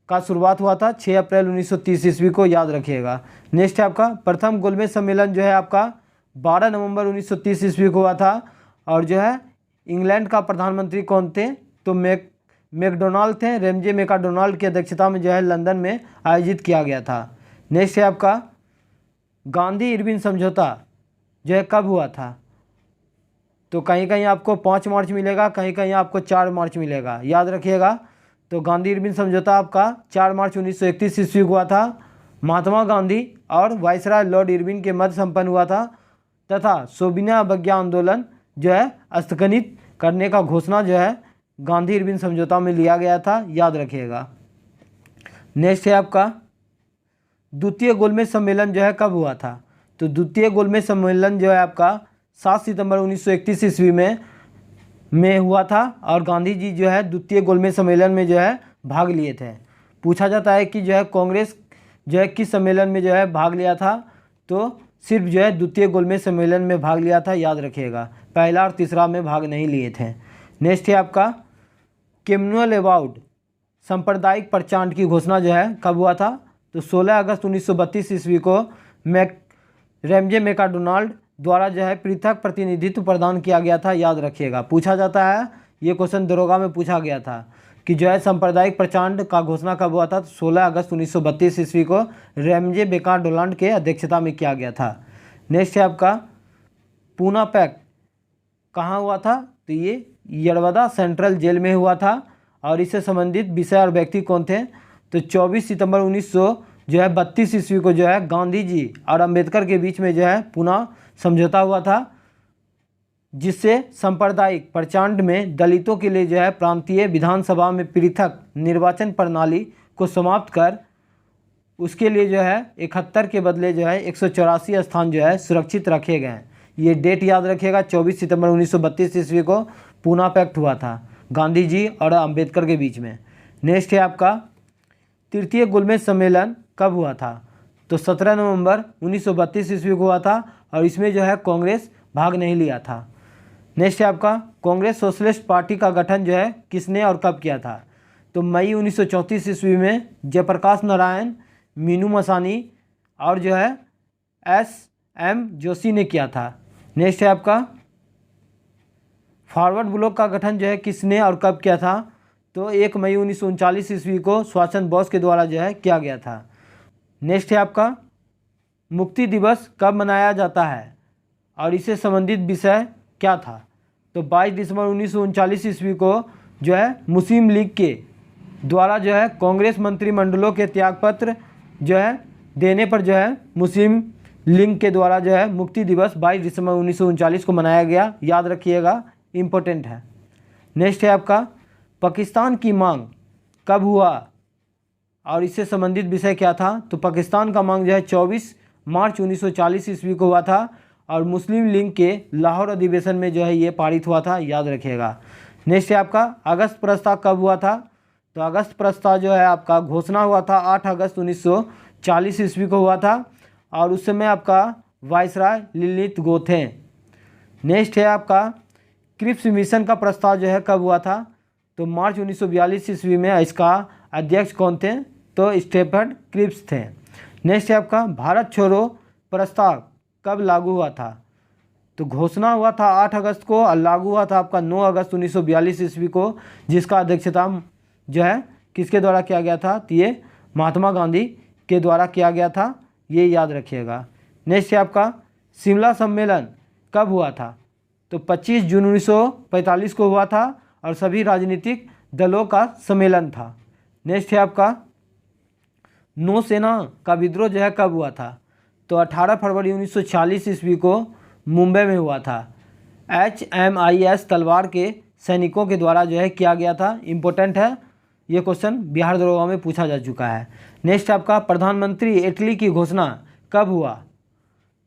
का शुरुआत हुआ था 6 अप्रैल 1930 ईस्वी को, याद रखिएगा। नेक्स्ट है आपका प्रथम गोलमेज सम्मेलन जो है आपका 12 नवंबर 1930 ईस्वी को हुआ था, और जो है इंग्लैंड का प्रधानमंत्री कौन थे? तो मैकडोनाल्ड थे। रेमजे मैकडोनाल्ड की अध्यक्षता में जो है लंदन में आयोजित किया गया था। नेक्स्ट है आपका गांधी इरविन समझौता जो है कब हुआ था? तो कहीं कहीं आपको 5 मार्च मिलेगा, कहीं कहीं आपको 4 मार्च मिलेगा, याद रखिएगा। तो गांधी इरविन समझौता आपका 4 मार्च 1931 ईस्वी को हुआ था। महात्मा गांधी और वायसराय लॉर्ड इरविन के मध्य संपन्न हुआ था, तथा सविनय अवज्ञा आंदोलन जो है स्थगित करने का घोषणा जो है गांधी इरविन समझौता में लिया गया था, याद रखिएगा। नेक्स्ट है आपका द्वितीय गोलमेज सम्मेलन जो है कब हुआ था? तो द्वितीय गोलमेज सम्मेलन जो है आपका 7 सितंबर 1931 ईस्वी में हुआ था, और गांधी जी जो है द्वितीय गोलमेज सम्मेलन में जो है भाग लिए थे। पूछा जाता है कि जो है कांग्रेस जो है किस सम्मेलन में जो है भाग लिया था? तो सिर्फ जो है द्वितीय गोलमेज सम्मेलन में भाग लिया था, याद रखिएगा। पहला और तीसरा में भाग नहीं लिए थे। नेक्स्ट है आपका कम्युनल अबाउट सांप्रदायिक प्रचंड की घोषणा जो है कब हुआ था? तो 16 अगस्त 1932 ईस्वी को रेमजे मैकडोनाल्ड द्वारा जो है पृथक प्रतिनिधित्व प्रदान किया गया था, याद रखिएगा। पूछा जाता है, ये क्वेश्चन दरोगा में पूछा गया था कि जो है सांप्रदायिक प्रचंड का घोषणा कब हुआ था? तो 16 अगस्त 1932 ईस्वी को रेमजे मैकडोनाल्ड के अध्यक्षता में किया गया था। नेक्स्ट है आपका पूना पैक्ट कहाँ हुआ था? तो ये यरवदा सेंट्रल जेल में हुआ था, और इससे संबंधित विषय और व्यक्ति कौन थे? तो 24 सितंबर 1932 ईस्वी को जो है गांधी जी और अंबेडकर के बीच में जो है पुनः समझौता हुआ था, जिससे सांप्रदायिक प्रचंड में दलितों के लिए जो है प्रांतीय विधानसभा में पृथक निर्वाचन प्रणाली को समाप्त कर उसके लिए जो है 71 के बदले जो है 184 स्थान जो है सुरक्षित रखे गए। ये डेट याद रखिएगा, 24 सितंबर 1932 ईस्वी को पूना पैक्ट हुआ था गांधी जी और अंबेडकर के बीच में। नेक्स्ट है आपका तृतीय गोलमेज सम्मेलन कब हुआ था? तो 17 नवंबर 1932 ईस्वी को हुआ था, और इसमें जो है कांग्रेस भाग नहीं लिया था। नेक्स्ट है आपका कांग्रेस सोशलिस्ट पार्टी का गठन जो है किसने और कब किया था? तो मई 1934 ईस्वी में जयप्रकाश नारायण, मीनू मसानी और जो है S.M. जोशी ने किया था। नेक्स्ट है आपका फॉरवर्ड ब्लॉक का गठन जो है किसने और कब किया था? तो 1 मई 1939 ईस्वी को सुभाष चंद्र बोस के द्वारा जो है किया गया था। नेक्स्ट है आपका मुक्ति दिवस कब मनाया जाता है और इससे संबंधित विषय क्या था? तो 22 दिसंबर 1939 ईस्वी को जो है मुस्लिम लीग के द्वारा जो है कांग्रेस मंत्रिमंडलों के त्यागपत्र जो है देने पर जो है मुस्लिम लीग के द्वारा जो है मुक्ति दिवस 22 दिसंबर 1939 को मनाया गया, याद रखिएगा, इम्पोर्टेंट है। नेक्स्ट है आपका पाकिस्तान की मांग कब हुआ और इससे संबंधित विषय क्या था? तो पाकिस्तान का मांग जो है 24 मार्च 1940 ईस्वी को हुआ था, और मुस्लिम लीग के लाहौर अधिवेशन में जो है ये पारित हुआ था, याद रखिएगा। नेक्स्ट है आपका अगस्त प्रस्ताव कब हुआ था? तो अगस्त प्रस्ताव जो है आपका घोषणा हुआ था 8 अगस्त 1940 ईस्वी को हुआ था, और उस समय आपका वायसराय लिलित गो थे। नेक्स्ट है आपका क्रिप्स मिशन का प्रस्ताव जो है कब हुआ था? तो मार्च 1942 ईस्वी में इसका अध्यक्ष कौन थे? तो स्टेफर्ड क्रिप्स थे। नेक्स्ट है आपका भारत छोड़ो प्रस्ताव कब लागू हुआ था? तो घोषणा हुआ था 8 अगस्त को और लागू हुआ था आपका 9 अगस्त 1942 ईस्वी को, जिसका अध्यक्षता जो है किसके द्वारा किया गया था? तो ये महात्मा गांधी के द्वारा किया गया था, ये याद रखिएगा। नेक्स्ट है आपका शिमला सम्मेलन कब हुआ था? तो 25 जून 1945 को हुआ था, और सभी राजनीतिक दलों का सम्मेलन था। नेक्स्ट है आपका नौसेना का विद्रोह जो है कब हुआ था? तो 18 फरवरी 1940 ईस्वी को मुंबई में हुआ था। HMIS तलवार के सैनिकों के द्वारा जो है किया गया था, इम्पोर्टेंट है, ये क्वेश्चन बिहार दरोगा में पूछा जा चुका है। नेक्स्ट आपका प्रधानमंत्री इटली की घोषणा कब हुआ?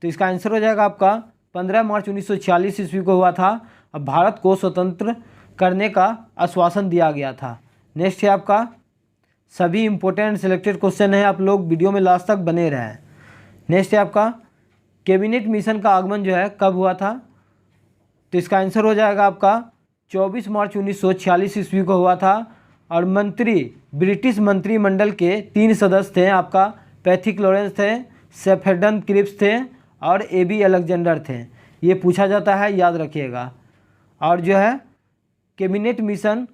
तो इसका आंसर हो जाएगा आपका 15 मार्च 1946 ईस्वी को हुआ था, अब भारत को स्वतंत्र करने का आश्वासन दिया गया था। नेक्स्ट है आपका सभी इंपॉर्टेंट सिलेक्टेड क्वेश्चन है, आप लोग वीडियो में लास्ट तक बने रहें। नेक्स्ट है आपका कैबिनेट मिशन का आगमन जो है कब हुआ था, तो इसका आंसर हो जाएगा आपका 24 मार्च 1946 ईस्वी को हुआ था। और ब्रिटिश मंत्रिमंडल के 3 सदस्य थे आपका, पैथिक लॉरेंस थे, शेफर्डन क्रिप्स थे और एबी अलेक्जेंडर थे। ये पूछा जाता है, याद रखिएगा। और जो है कैबिनेट मिशन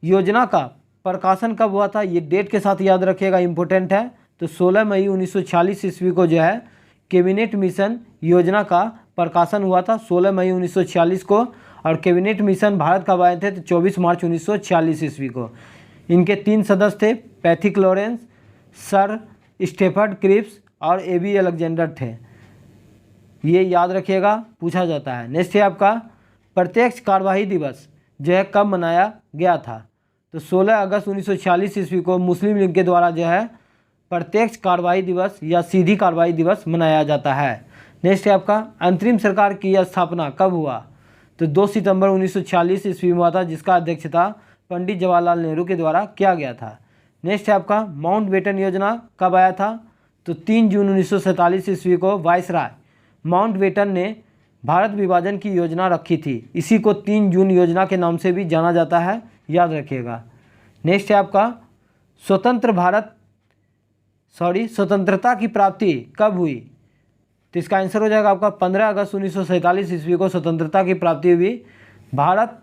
योजना का प्रकाशन कब हुआ था, ये डेट के साथ याद रखिएगा, इम्पोर्टेंट है। तो 16 मई 1946 ईस्वी को जो है कैबिनेट मिशन योजना का प्रकाशन हुआ था, 16 मई 1946 को। और कैबिनेट मिशन भारत कब आए थे, तो 24 मार्च 1946 ईस्वी को। इनके 3 सदस्य थे, Pethick Lawrence, sir Stafford Cripps और एबी अलेक्जेंडर थे। ये याद रखिएगा, पूछा जाता है। नेक्स्ट है आपका प्रत्यक्ष कार्यवाही दिवस जो है कब मनाया गया था, तो 16 अगस्त 1946 ईस्वी को मुस्लिम लीग के द्वारा जो है प्रत्यक्ष कार्यवाही दिवस या सीधी कार्रवाई दिवस मनाया जाता है। नेक्स्ट है आपका अंतरिम सरकार की स्थापना कब हुआ, तो 2 सितंबर 1946 ईस्वी में हुआ था, जिसका अध्यक्षता पंडित जवाहरलाल नेहरू के द्वारा किया गया था। नेक्स्ट है आपका माउंटबेटन योजना कब आया था, तो 3 जून 1947 ईस्वी को वायसराय माउंटबेटन ने भारत विभाजन की योजना रखी थी। इसी को 3 जून योजना के नाम से भी जाना जाता है, याद रखिएगा। नेक्स्ट है आपका स्वतंत्रता की प्राप्ति कब हुई, तो इसका आंसर हो जाएगा आपका 15 अगस्त 1947 ईस्वी को स्वतंत्रता की प्राप्ति हुई। भारत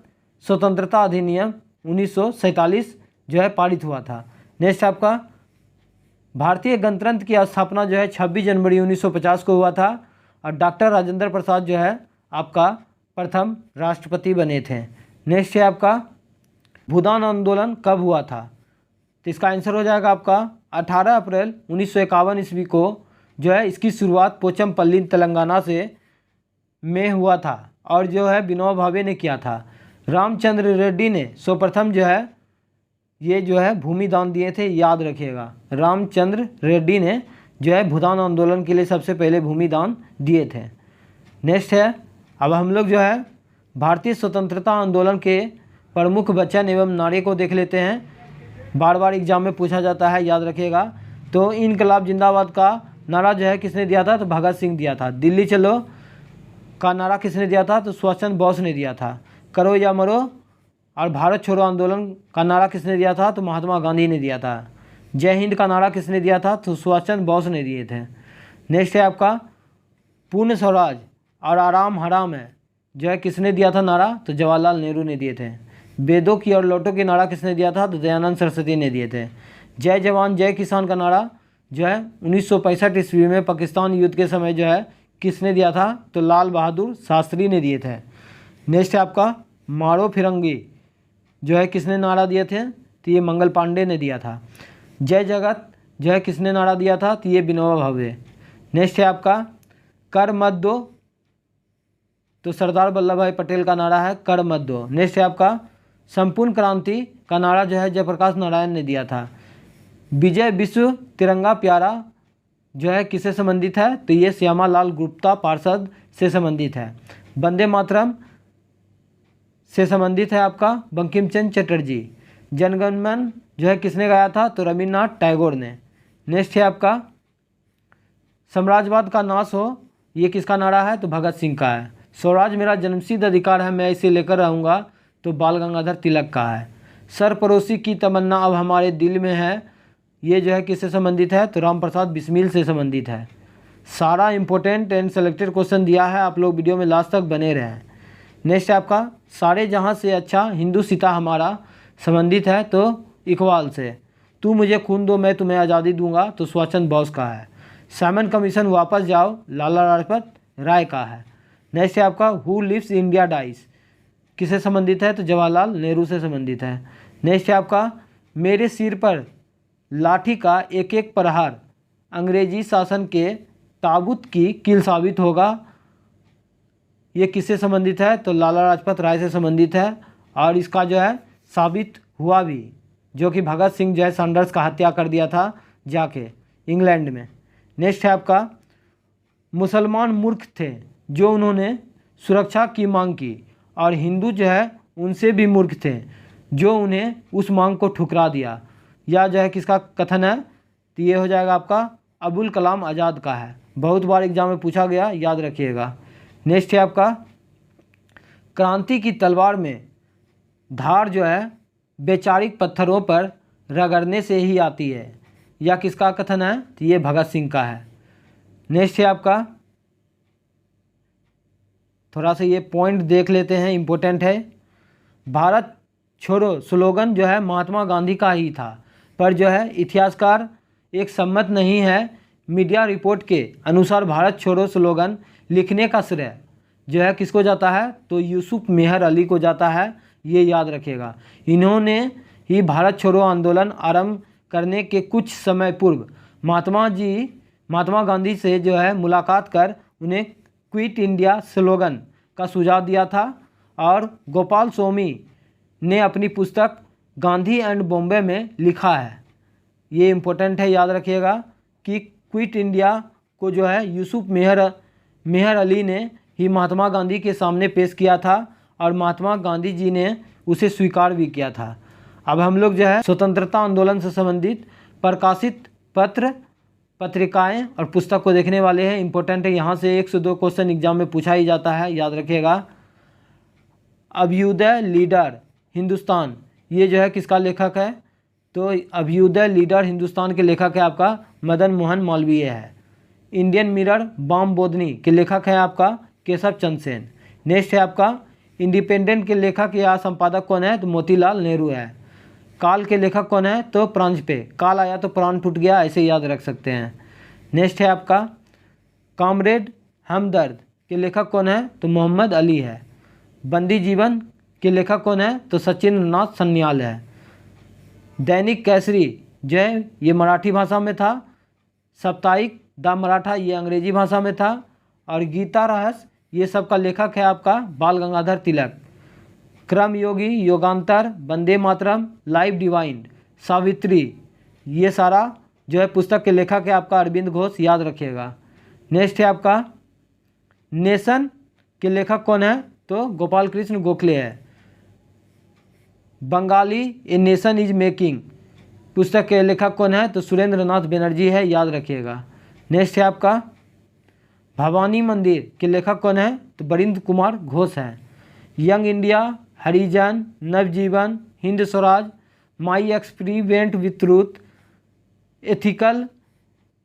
स्वतंत्रता अधिनियम 1947 जो है पारित हुआ था। नेक्स्ट आपका भारतीय गणतंत्र की स्थापना जो है 26 जनवरी 1950 को हुआ था और डॉक्टर राजेंद्र प्रसाद जो है आपका प्रथम राष्ट्रपति बने थे। नेक्स्ट है आपका भूदान आंदोलन कब हुआ था, तो इसका आंसर हो जाएगा आपका 18 अप्रैल 1951 ईस्वी को जो है इसकी शुरुआत पोचमपल्ली तेलंगाना से में हुआ था और जो है विनोबा भावे ने किया था। रामचंद्र रेड्डी ने सर्वप्रथम जो है ये जो है भूमि दान दिए थे, याद रखिएगा। रामचंद्र रेड्डी ने जो है भूदान आंदोलन के लिए सबसे पहले भूमि दान दिए थे। नेक्स्ट है अब हम लोग जो है भारतीय स्वतंत्रता आंदोलन के प्रमुख वचन एवं नारे को देख लेते हैं, बार बार एग्जाम में पूछा जाता है, याद रखिएगा। तो इनकलाब जिंदाबाद का नारा जो है किसने दिया था, तो भगत सिंह दिया था। दिल्ली चलो का नारा किसने दिया था, तो सुभाष चंद्र बोस ने दिया था। करो या मरो और भारत छोड़ो आंदोलन का नारा किसने दिया था, तो महात्मा गांधी ने दिया था। जय हिंद का नारा किसने दिया था, तो सुभाष चंद्र बोस ने दिए थे। नेक्स्ट है आपका पूर्ण स्वराज और आराम हराम है जो है किसने दिया था नारा, तो जवाहरलाल नेहरू ने दिए थे। वेदों की और लौटों की नारा किसने दिया था, तो दयानंद सरस्वती ने दिए थे। जय जवान जय किसान का नारा जो है 1965 ईस्वी में पाकिस्तान युद्ध के समय जो है किसने दिया था, तो लाल बहादुर शास्त्री ने दिए थे। नेक्स्ट है आपका मारो फिरंगी जो है किसने नारा दिए थे, तो ये मंगल पांडे ने दिया था। जय जगत जो है किसने नारा दिया था, तो ये विनोबा भावे। नेक्स्ट है आपका कर मत दो, तो सरदार वल्लभ भाई पटेल का नारा है कर मत दो। नेक्स्ट है आपका संपूर्ण क्रांति का नारा जो है जयप्रकाश नारायण ने दिया था। विजय विश्व तिरंगा प्यारा जो है किससे संबंधित है, तो ये श्यामा लाल गुप्ता पार्षद से संबंधित है। वंदे मातरम से संबंधित है आपका बंकिम चंद्र चटर्जी। जनगण मन जो है किसने गाया था, तो रविन्द्रनाथ टैगोर ने। नेक्स्ट है आपका साम्राज्यवाद का नाश हो, ये किसका नारा है, तो भगत सिंह का है। स्वराज मेरा जन्मसिद्ध अधिकार है, मैं इसे लेकर रहूँगा, तो बाल गंगाधर तिलक का है। सरपरोशी की तमन्ना अब हमारे दिल में है, ये जो है किससे संबंधित है, तो राम प्रसाद बिस्मिल से संबंधित है। सारा इंपॉर्टेंट एंड सेलेक्टेड क्वेश्चन दिया है, आप लोग वीडियो में लास्ट तक बने रहें। नेक्स्ट है आपका सारे जहाँ से अच्छा हिंदू सीता हमारा संबंधित है, तो इकबाल से। तू मुझे खून दो मैं तुम्हें आज़ादी दूंगा, तो सुभाष चंद्र बोस का है। साइमन कमीशन वापस जाओ लाला लाजपत राय का है। नेक्स्ट है आपका हु लिव्स इंडिया डाइज किससे संबंधित है, तो जवाहरलाल नेहरू से संबंधित है। नेक्स्ट है आपका मेरे सिर पर लाठी का एक एक प्रहार अंग्रेजी शासन के ताबूत की कील साबित होगा, ये किससे संबंधित है, तो लाला लाजपत राय से संबंधित है और इसका जो है साबित हुआ भी, जो कि भगत सिंह जो है सैंडर्स का हत्या कर दिया था जाके इंग्लैंड में। नेक्स्ट है आपका मुसलमान मूर्ख थे जो उन्होंने सुरक्षा की मांग की और हिंदू जो है उनसे भी मूर्ख थे जो उन्हें उस मांग को ठुकरा दिया, या जो है किसका कथन है, तो ये हो जाएगा आपका अबुल कलाम आज़ाद का है। बहुत बार एग्जाम में पूछा गया, याद रखिएगा। नेक्स्ट है आपका क्रांति की तलवार में धार जो है वैचारिक पत्थरों पर रगड़ने से ही आती है, या किसका कथन है, तो ये भगत सिंह का है। नेक्स्ट है आपका, थोड़ा सा ये पॉइंट देख लेते हैं, इम्पोर्टेंट है। भारत छोड़ो स्लोगन जो है महात्मा गांधी का ही था, पर जो है इतिहासकार एक सम्मत नहीं है। मीडिया रिपोर्ट के अनुसार भारत छोड़ो स्लोगन लिखने का श्रेय जो है किसको जाता है, तो यूसुफ मेहर अली को जाता है, ये याद रखिएगा। इन्होंने ही भारत छोड़ो आंदोलन आरंभ करने के कुछ समय पूर्व महात्मा गांधी से जो है मुलाकात कर उन्हें क्विट इंडिया स्लोगन का सुझाव दिया था। और गोपाल स्वामी ने अपनी पुस्तक गांधी एंड बॉम्बे में लिखा है, ये इम्पोर्टेंट है, याद रखिएगा, कि क्विट इंडिया को जो है यूसुफ मेहर अली ने ही महात्मा गांधी के सामने पेश किया था और महात्मा गांधी जी ने उसे स्वीकार भी किया था। अब हम लोग जो है स्वतंत्रता आंदोलन से संबंधित प्रकाशित पत्रिकाएं और पुस्तक को देखने वाले हैं। इंपॉर्टेंट है, यहाँ से 1 से 2 क्वेश्चन एग्जाम में पूछा ही जाता है, याद रखिएगा। अभ्युदय लीडर हिंदुस्तान, ये जो है किसका लेखक है, तो अभ्युदय लीडर हिंदुस्तान के लेखक है आपका मदन मोहन मालवीय है। इंडियन मिरर बॉम बोधनी के लेखक है आपका केशव चंद्र सेन। नेक्स्ट है आपका इंडिपेंडेंट के लेखक या संपादक कौन है, तो मोतीलाल नेहरू है। काल के लेखक कौन है, तो प्रांज पे, काल आया तो प्राण टूट गया, ऐसे याद रख सकते हैं। नेक्स्ट है आपका कामरेड हमदर्द के लेखक कौन है, तो मोहम्मद अली है। बंदी जीवन के लेखक कौन है, तो सचिंद्र नाथ सन्याल है। दैनिक केसरी जो है ये मराठी भाषा में था। साप्ताहिक द मराठा ये अंग्रेजी भाषा में था। और गीता रहस्य ये सब का लेखक है आपका बाल गंगाधर तिलक। क्रम योगी, योगांतर, वंदे मातरम, लाइफ डिवाइन, सावित्री, ये सारा जो है पुस्तक के लेखक है आपका अरविंद घोष, याद रखिएगा। नेक्स्ट है आपका नेशन के लेखक कौन है, तो गोपाल कृष्ण गोखले है। Bengali a nation is making पुस्तक के लेखक कौन है, तो सुरेंद्र नाथ बनर्जी है, याद रखिएगा। नेक्स्ट है आपका भवानी मंदिर के लेखक कौन है, तो बरिंद्र कुमार घोष है। Young India, Harijan, Navjivan, Hind Swaraj, my experiment with truth, ethical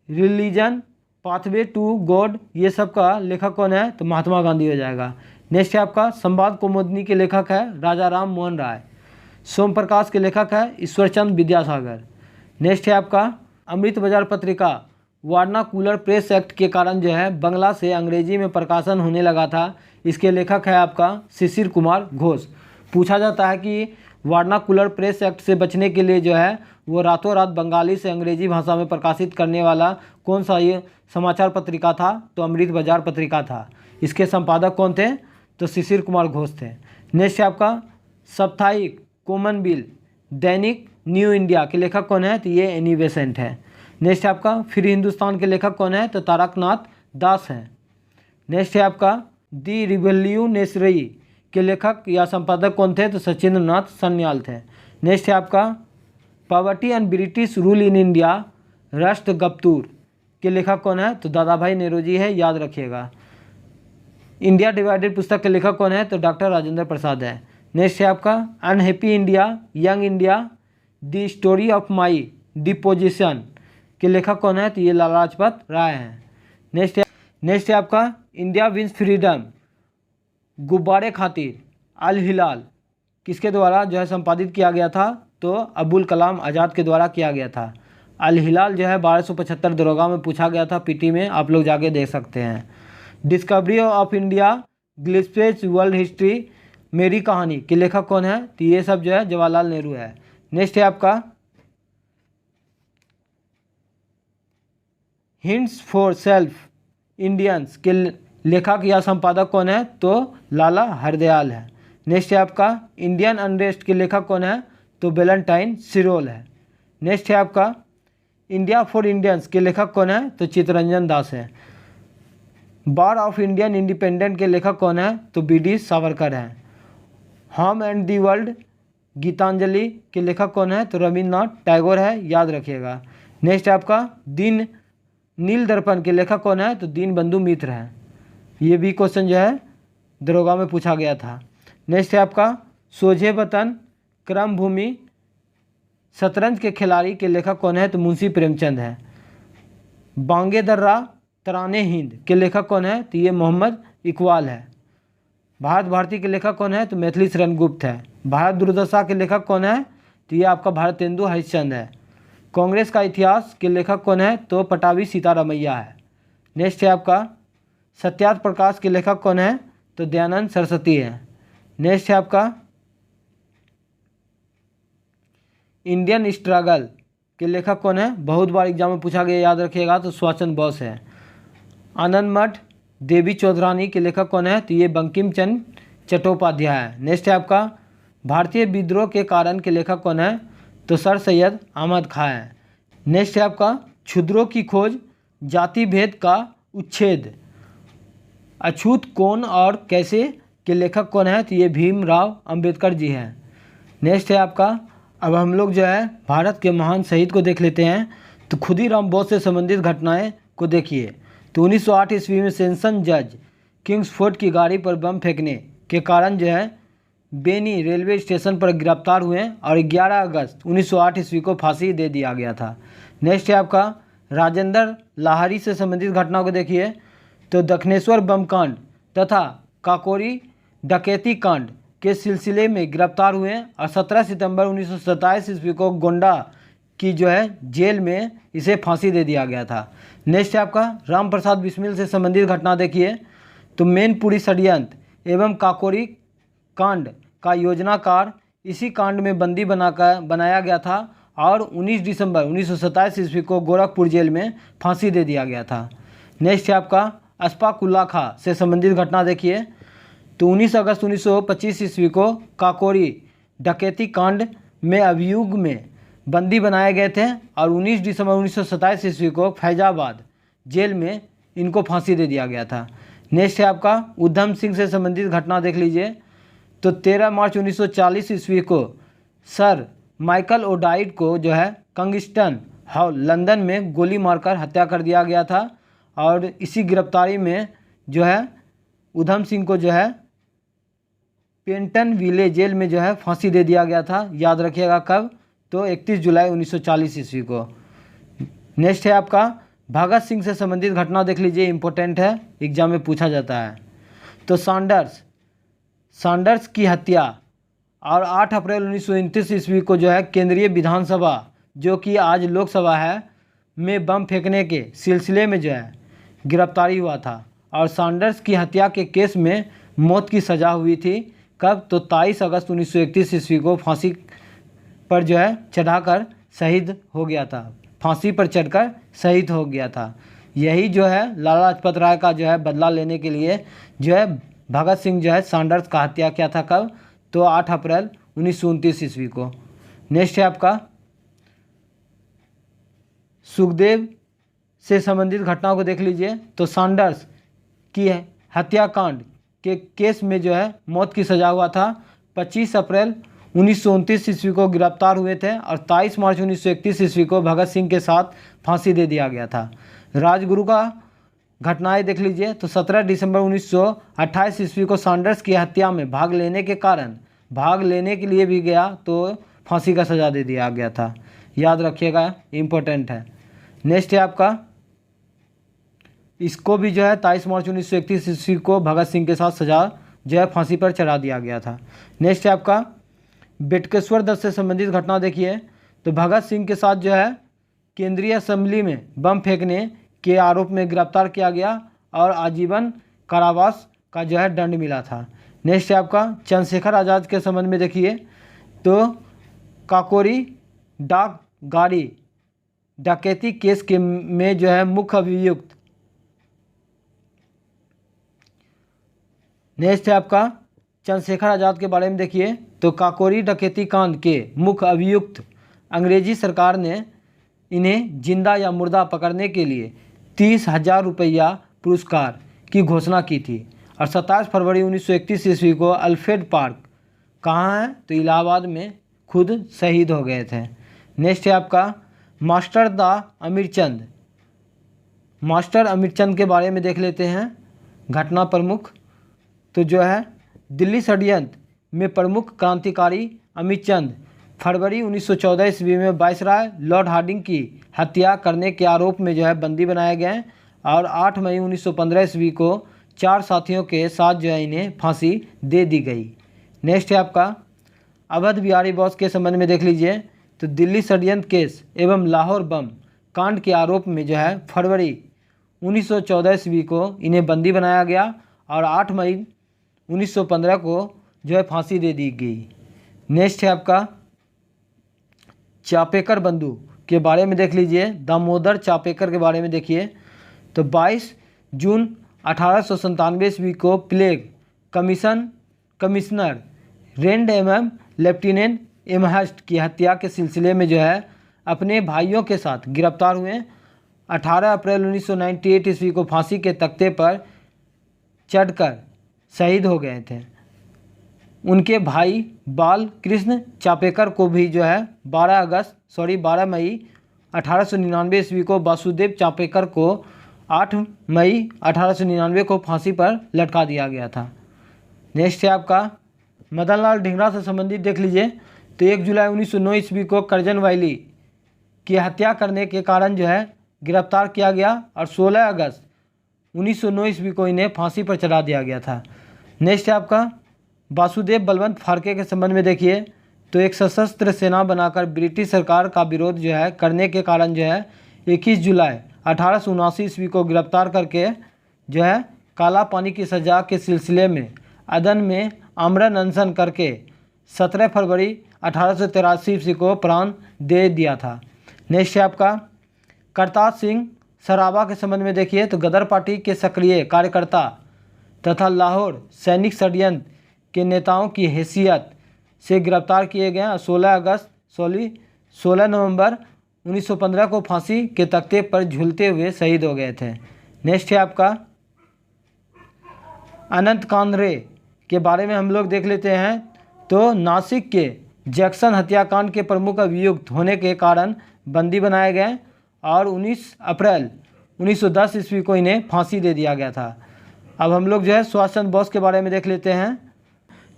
religion, pathway to God, ये सब का लेखक कौन है, तो महात्मा गांधी हो जाएगा। नेक्स्ट है आपका संवाद कौमुदी के लेखक है राजा राम मोहन राय। सोम प्रकाश के लेखक है ईश्वरचंद विद्यासागर। नेक्स्ट है आपका अमृत बाजार पत्रिका वार्नाकुलर प्रेस एक्ट के कारण जो है बंगला से अंग्रेजी में प्रकाशन होने लगा था। इसके लेखक है आपका शिशिर कुमार घोष। पूछा जाता है कि वार्नाकुलर प्रेस एक्ट से बचने के लिए जो है वो रातों रात बंगाली से अंग्रेजी भाषा में प्रकाशित करने वाला कौन सा ये समाचार पत्रिका था, तो अमृत बाजार पत्रिका था। इसके संपादक कौन थे, तो शिशिर कुमार घोष थे। नेक्स्ट है आपका साप्ताहिक कॉमनवेल्थ दैनिक न्यू इंडिया के लेखक कौन है, तो ये एनी बेसेंट है। नेक्स्ट है आपका फ्री हिंदुस्तान के लेखक कौन है, तो तारकनाथ दास हैं। नेक्स्ट है आपका दी रिवोल्यूशनरी के लेखक या संपादक कौन थे, तो सचिंद्र नाथ सन्याल थे। नेक्स्ट है आपका poverty and British rule in India राष्ट्रगप्तूर के लेखक कौन है, तो दादा भाई नेरोजी है, याद रखिएगा। इंडिया डिवाइडेड पुस्तक के लेखक कौन है, तो डॉक्टर राजेंद्र प्रसाद है। नेक्स्ट है आपका unhappy India young India the story of my deposition के लेखक कौन है, तो ये लाला लाजपत राय हैं। नेक्स्ट है आपका इंडिया विंस फ्रीडम गुब्बारे खातिर अल हिलाल किसके द्वारा जो है संपादित किया गया था, तो अबुल कलाम आज़ाद के द्वारा किया गया था। अल हिलाल जो है 1275 दरोगा में पूछा गया था पीटी में, आप लोग जाके देख सकते हैं। Discovery of India Glimpses World History मेरी कहानी के लेखक कौन है, तो ये सब जो है जवाहरलाल नेहरू है। नेक्स्ट है आपका हिंट्स फॉर सेल्फ इंडियंस के लेखक या संपादक कौन है, तो लाला हरदयाल है। नेक्स्ट है आपका इंडियन अनरेस्ट के लेखक कौन है, तो वेलेंटाइन सिरोल है। नेक्स्ट है आपका इंडिया फॉर इंडियंस के लेखक कौन है, तो चित्तरंजन दास है। बार ऑफ इंडियन इंडिपेंडेंट के लेखक कौन है, तो बी डी सावरकर हैं। Home and the world Gitanjali के लेखक कौन है? तो रविन्द्रनाथ टैगोर है, याद रखिएगा। नेक्स्ट है आपका दिन नील दर्पण के लेखक कौन है? तो दीनबंधु मित्र हैं। ये भी क्वेश्चन जो है दरोगा में पूछा गया था। नेक्स्ट है आपका सोझे वतन क्रम भूमि शतरंज के खिलाड़ी के लेखक कौन है? तो मुंशी प्रेमचंद है। बांगे दर्रा तराने हिंद के लेखक कौन है? तो ये मोहम्मद इकबाल है। भारत भारती के लेखक कौन है? तो मैथिली शरण गुप्त है। भारत दुर्दशा के लेखक कौन है? तो ये आपका भारतेंदु हरिश्चंद्र है। कांग्रेस का इतिहास के लेखक कौन है? तो पटाभी सीतारामैया है। नेक्स्ट है आपका सत्यार्थ प्रकाश के लेखक कौन है? तो दयानंद सरस्वती है। नेक्स्ट है आपका इंडियन स्ट्रगल के लेखक कौन है? बहुत बार एग्जाम में पूछा गया, याद रखिएगा। तो सुभाष चंद्र बोस है। आनंद मठ देवी चौधरानी के लेखक कौन है? तो ये बंकिम चंद्र चट्टोपाध्याय है। नेक्स्ट है आपका भारतीय विद्रोह के कारण के लेखक कौन है? तो सर सैयद अहमद खां है। नेक्स्ट है आपका क्षुद्रों की खोज जाति भेद का उच्छेद अछूत कौन और कैसे के लेखक कौन है? तो ये भीमराव अंबेडकर जी हैं। नेक्स्ट है आपका अब हम लोग जो है भारत के महान शहीद को देख लेते हैं। तो खुदीराम बोस से संबंधित घटनाएं को देखिए। तो 1908 ईस्वी में सेंसन जज किंग्सफोर्ड की गाड़ी पर बम फेंकने के कारण जो है बेनी रेलवे स्टेशन पर गिरफ्तार हुए और 11 अगस्त 1908 ईस्वी को फांसी दे दिया गया था। नेक्स्ट है आपका राजेंद्र लाहरी से संबंधित घटना को देखिए। तो दक्षिणेश्वर बम कांड तथा काकोरी डकैती कांड के सिलसिले में गिरफ्तार हुए और 17 सितंबर 1927 ईस्वी को गोंडा की जो है जेल में इसे फांसी दे दिया गया था। नेक्स्ट है आपका राम प्रसाद बिस्मिल से संबंधित घटना देखिए। तो मैनपुरी षड्यंत्र एवं काकोरी कांड का योजनाकार इसी कांड में बंदी बनाया गया था और 19 दिसंबर 1927 ईस्वी को गोरखपुर जेल में फांसी दे दिया गया था। नेक्स्ट है आपका अस्फाकुल्ला खां से संबंधित घटना देखिए। तो 19 अगस्त 1925 ईस्वी को काकोरी डकैती कांड में अभियुक्त में बंदी बनाए गए थे और 19 दिसंबर 1927 ईस्वी को फैजाबाद जेल में इनको फांसी दे दिया गया था। नेक्स्ट है आपका उधम सिंह से संबंधित घटना देख लीजिए। तो 13 मार्च 1940 ईस्वी को सर माइकल ओडाइड को जो है कंगिस्टन हॉल लंदन में गोली मारकर हत्या कर दिया गया था और इसी गिरफ्तारी में जो है उधम सिंह को जो है पेंटन विले जेल में जो है फांसी दे दिया गया था। याद रखिएगा कब? तो 31 जुलाई 1940 ईस्वी को। नेक्स्ट है आपका भगत सिंह से संबंधित घटना देख लीजिए, इंपॉर्टेंट है, एग्जाम में पूछा जाता है। तो सैंडर्स की हत्या और 8 अप्रैल 1929 ईस्वी को जो है केंद्रीय विधानसभा जो कि आज लोकसभा है में बम फेंकने के सिलसिले में जो है गिरफ्तारी हुआ था और सैंडर्स की हत्या के केस में मौत की सज़ा हुई थी। कब? तो 23 अगस्त 1931 ईस्वी को फांसी पर जो है चढ़ाकर शहीद हो गया था। फांसी पर चढ़कर शहीद हो गया था। यही जो है लाला लाजपत राय का जो है बदला लेने के लिए जो है भगत सिंह जो है सैंडर्स का हत्या किया था। कब? तो 8 अप्रैल 1929 ईस्वी को। नेक्स्ट है आपका सुखदेव से संबंधित घटनाओं को देख लीजिए। तो सैंडर्स की हत्याकांड के केस में जो है मौत की सज़ा हुआ था। 25 अप्रैल 1929 ईस्वी को गिरफ्तार हुए थे और 23 मार्च 1931 ईस्वी को भगत सिंह के साथ फांसी दे दिया गया था। राजगुरु का घटनाएं देख लीजिए। तो 17 दिसंबर 1928 ईस्वी को सैंडर्स की हत्या में भाग लेने के लिए भी गया तो फांसी का सज़ा दे दिया गया था। याद रखिएगा, इम्पोर्टेंट है। नेक्स्ट है आपका इसको भी जो है 23 मार्च 1931 ईस्वी को भगत सिंह के साथ सजा जो है फांसी पर चढ़ा दिया गया था। नेक्स्ट है आपका बेटकेश्वर दत्त से संबंधित घटना देखिए। तो भगत सिंह के साथ जो है केंद्रीय असेंबली में बम फेंकने के आरोप में गिरफ्तार किया गया और आजीवन कारावास का जो है दंड मिला था। नेक्स्ट है आपका चंद्रशेखर आज़ाद के संबंध में देखिए। तो काकोरी डाक गाड़ी डकैती केस के में जो है मुख्य अभियुक्त। नेक्स्ट है आपका चंद्रशेखर आज़ाद के बारे में देखिए। तो काकोरी डकैती कांड के मुख्य अभियुक्त अंग्रेजी सरकार ने इन्हें जिंदा या मुर्दा पकड़ने के लिए 30,000 रुपया पुरस्कार की घोषणा की थी और 27 फरवरी 1931 ईस्वी को अल्फ्रेड पार्क कहाँ है? तो इलाहाबाद में खुद शहीद हो गए थे। नेक्स्ट है आपका मास्टर अमीरचंद। मास्टर अमीरचंद के बारे में देख लेते हैं घटना प्रमुख। तो जो है दिल्ली षड्यंत्र में प्रमुख क्रांतिकारी अमीरचंद फरवरी 1914 ईस्वी में वायसराय लॉर्ड हार्डिंग की हत्या करने के आरोप में जो है बंदी बनाए गए और 8 मई 1915 ईस्वी को 4 साथियों के साथ जो है इन्हें फांसी दे दी गई। नेक्स्ट है आपका अवध बिहारी बोस के संबंध में देख लीजिए। तो दिल्ली षड्यंत्र केस एवं लाहौर बम कांड के आरोप में जो है फरवरी 1914 ईस्वी को इन्हें बंदी बनाया गया और 8 मई 1915 को जो है फांसी दे दी गई। नेक्स्ट है आपका चापेकर बंधु के बारे में देख लीजिए। दामोदर चापेकर के बारे में देखिए। तो 22 जून 1897 ईस्वी को प्लेग कमिश्नर रेंड एवं लेफ्टिनेंट एमहर्स्ट की हत्या के सिलसिले में जो है अपने भाइयों के साथ गिरफ्तार हुए। 18 अप्रैल 1998 ईस्वी को फांसी के तख्ते पर चढ़कर शहीद हो गए थे। उनके भाई बाल कृष्ण चापेकर को भी जो है 12 मई 1899 ईस्वी को वासुदेव चापेकर को 8 मई 1899 को फांसी पर लटका दिया गया था। नेक्स्ट है आपका मदन लाल ढींगरा से संबंधित देख लीजिए। तो 1 जुलाई 1909 ईस्वी को करजन वैली की हत्या करने के कारण जो है गिरफ्तार किया गया और 16 अगस्त 1909 ईस्वी को इन्हें फांसी पर चढ़ा दिया गया था। नेक्स्ट है आपका वासुदेव बलवंत फाड़के के संबंध में देखिए। तो एक सशस्त्र सेना बनाकर ब्रिटिश सरकार का विरोध जो है करने के कारण जो है 21 जुलाई 1879 ईस्वी को गिरफ्तार करके जो है काला पानी की सज़ा के सिलसिले में अदन में आमरण अनशन करके 17 फरवरी 1883 ईस्वी को प्राण दे दिया था। नेक्स्ट है आपका करतार सिंह सराबा के संबंध में देखिए। तो गदर पार्टी के सक्रिय कार्यकर्ता तथा लाहौर सैनिक षड्यंत्र के नेताओं की हैसियत से गिरफ्तार किए गए। 16 नवंबर 1915 को फांसी के तख्ते पर झूलते हुए शहीद हो गए थे। नेक्स्ट है आपका अनंत कांधरे के बारे में हम लोग देख लेते हैं। तो नासिक के जैक्सन हत्याकांड के प्रमुख अभियुक्त होने के कारण बंदी बनाए गए और 19 अप्रैल 1910 ईस्वी को इन्हें फांसी दे दिया गया था। अब हम लोग जो है सुभाष चंद्र बोस के बारे में देख लेते हैं।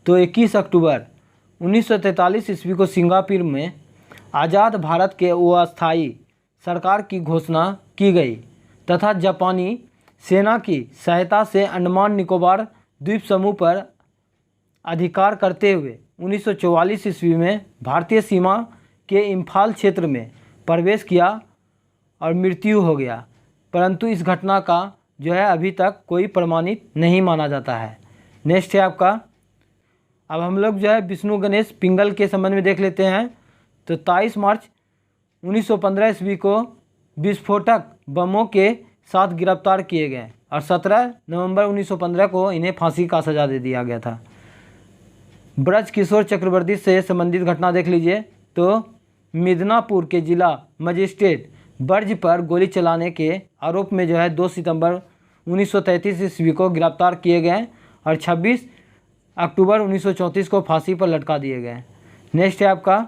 तो 21 अक्टूबर 1943 ईस्वी को सिंगापुर में आज़ाद भारत के अस्थायी सरकार की घोषणा की गई तथा जापानी सेना की सहायता से अंडमान निकोबार द्वीप समूह पर अधिकार करते हुए 1944 ईस्वी में भारतीय सीमा के इम्फाल क्षेत्र में प्रवेश किया और मृत्यु हो गया, परंतु इस घटना का जो है अभी तक कोई प्रमाणित नहीं माना जाता है। नेक्स्ट है आपका अब हम लोग जो है विष्णु गणेश पिंगल के संबंध में देख लेते हैं। तो 23 मार्च 1915 ईस्वी को विस्फोटक बमों के साथ गिरफ्तार किए गए और 17 नवंबर 1915 को इन्हें फांसी का सजा दे दिया गया था। ब्रज किशोर चक्रवर्ती से संबंधित घटना देख लीजिए। तो मिदनापुर के जिला मजिस्ट्रेट ब्रज पर गोली चलाने के आरोप में जो है 2 सितंबर 1933 ईस्वी को गिरफ्तार किए गए और 26 अक्टूबर 1934 को फांसी पर लटका दिए गए। नेक्स्ट है आपका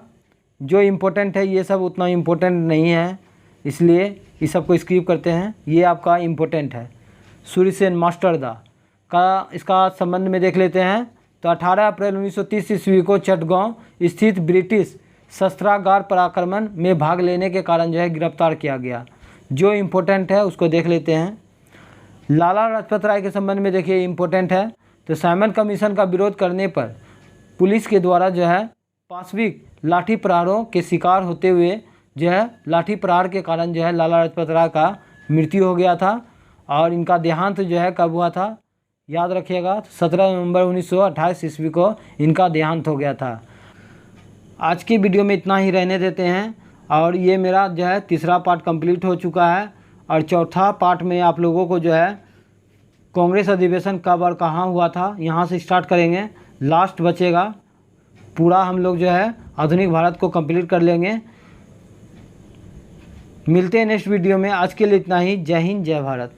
जो इम्पोर्टेंट है, ये सब उतना इम्पोर्टेंट नहीं है इसलिए इस सब को स्किप करते हैं। ये आपका इम्पोर्टेंट है सूर्यसेन मास्टरदा का, इसका संबंध में देख लेते हैं। तो 18 अप्रैल 1930 ईस्वी को चटगांव स्थित ब्रिटिश शस्त्रागार पर आक्रमण में भाग लेने के कारण जो है गिरफ्तार किया गया। जो इम्पोर्टेंट है उसको देख लेते हैं। लाला लाजपत राय के संबंध में देखिए इम्पोर्टेंट है। तो साइमन कमीशन का विरोध करने पर पुलिस के द्वारा जो है पाशविक लाठी प्रहारों के शिकार होते हुए जो है लाठी प्रहार के कारण जो है लाला लाजपत राय का मृत्यु हो गया था और इनका देहांत जो है कब हुआ था याद रखिएगा। 17 नवंबर 1928 ईस्वी को इनका देहांत हो गया था। आज की वीडियो में इतना ही रहने देते हैं और ये मेरा जो है तीसरा पार्ट कंप्लीट हो चुका है और चौथा पार्ट में आप लोगों को जो है कांग्रेस अधिवेशन कब और कहाँ हुआ था यहाँ से स्टार्ट करेंगे, लास्ट बचेगा पूरा हम लोग जो है आधुनिक भारत को कंप्लीट कर लेंगे। मिलते हैं नेक्स्ट वीडियो में। आज के लिए इतना ही। जय हिंद जय भारत।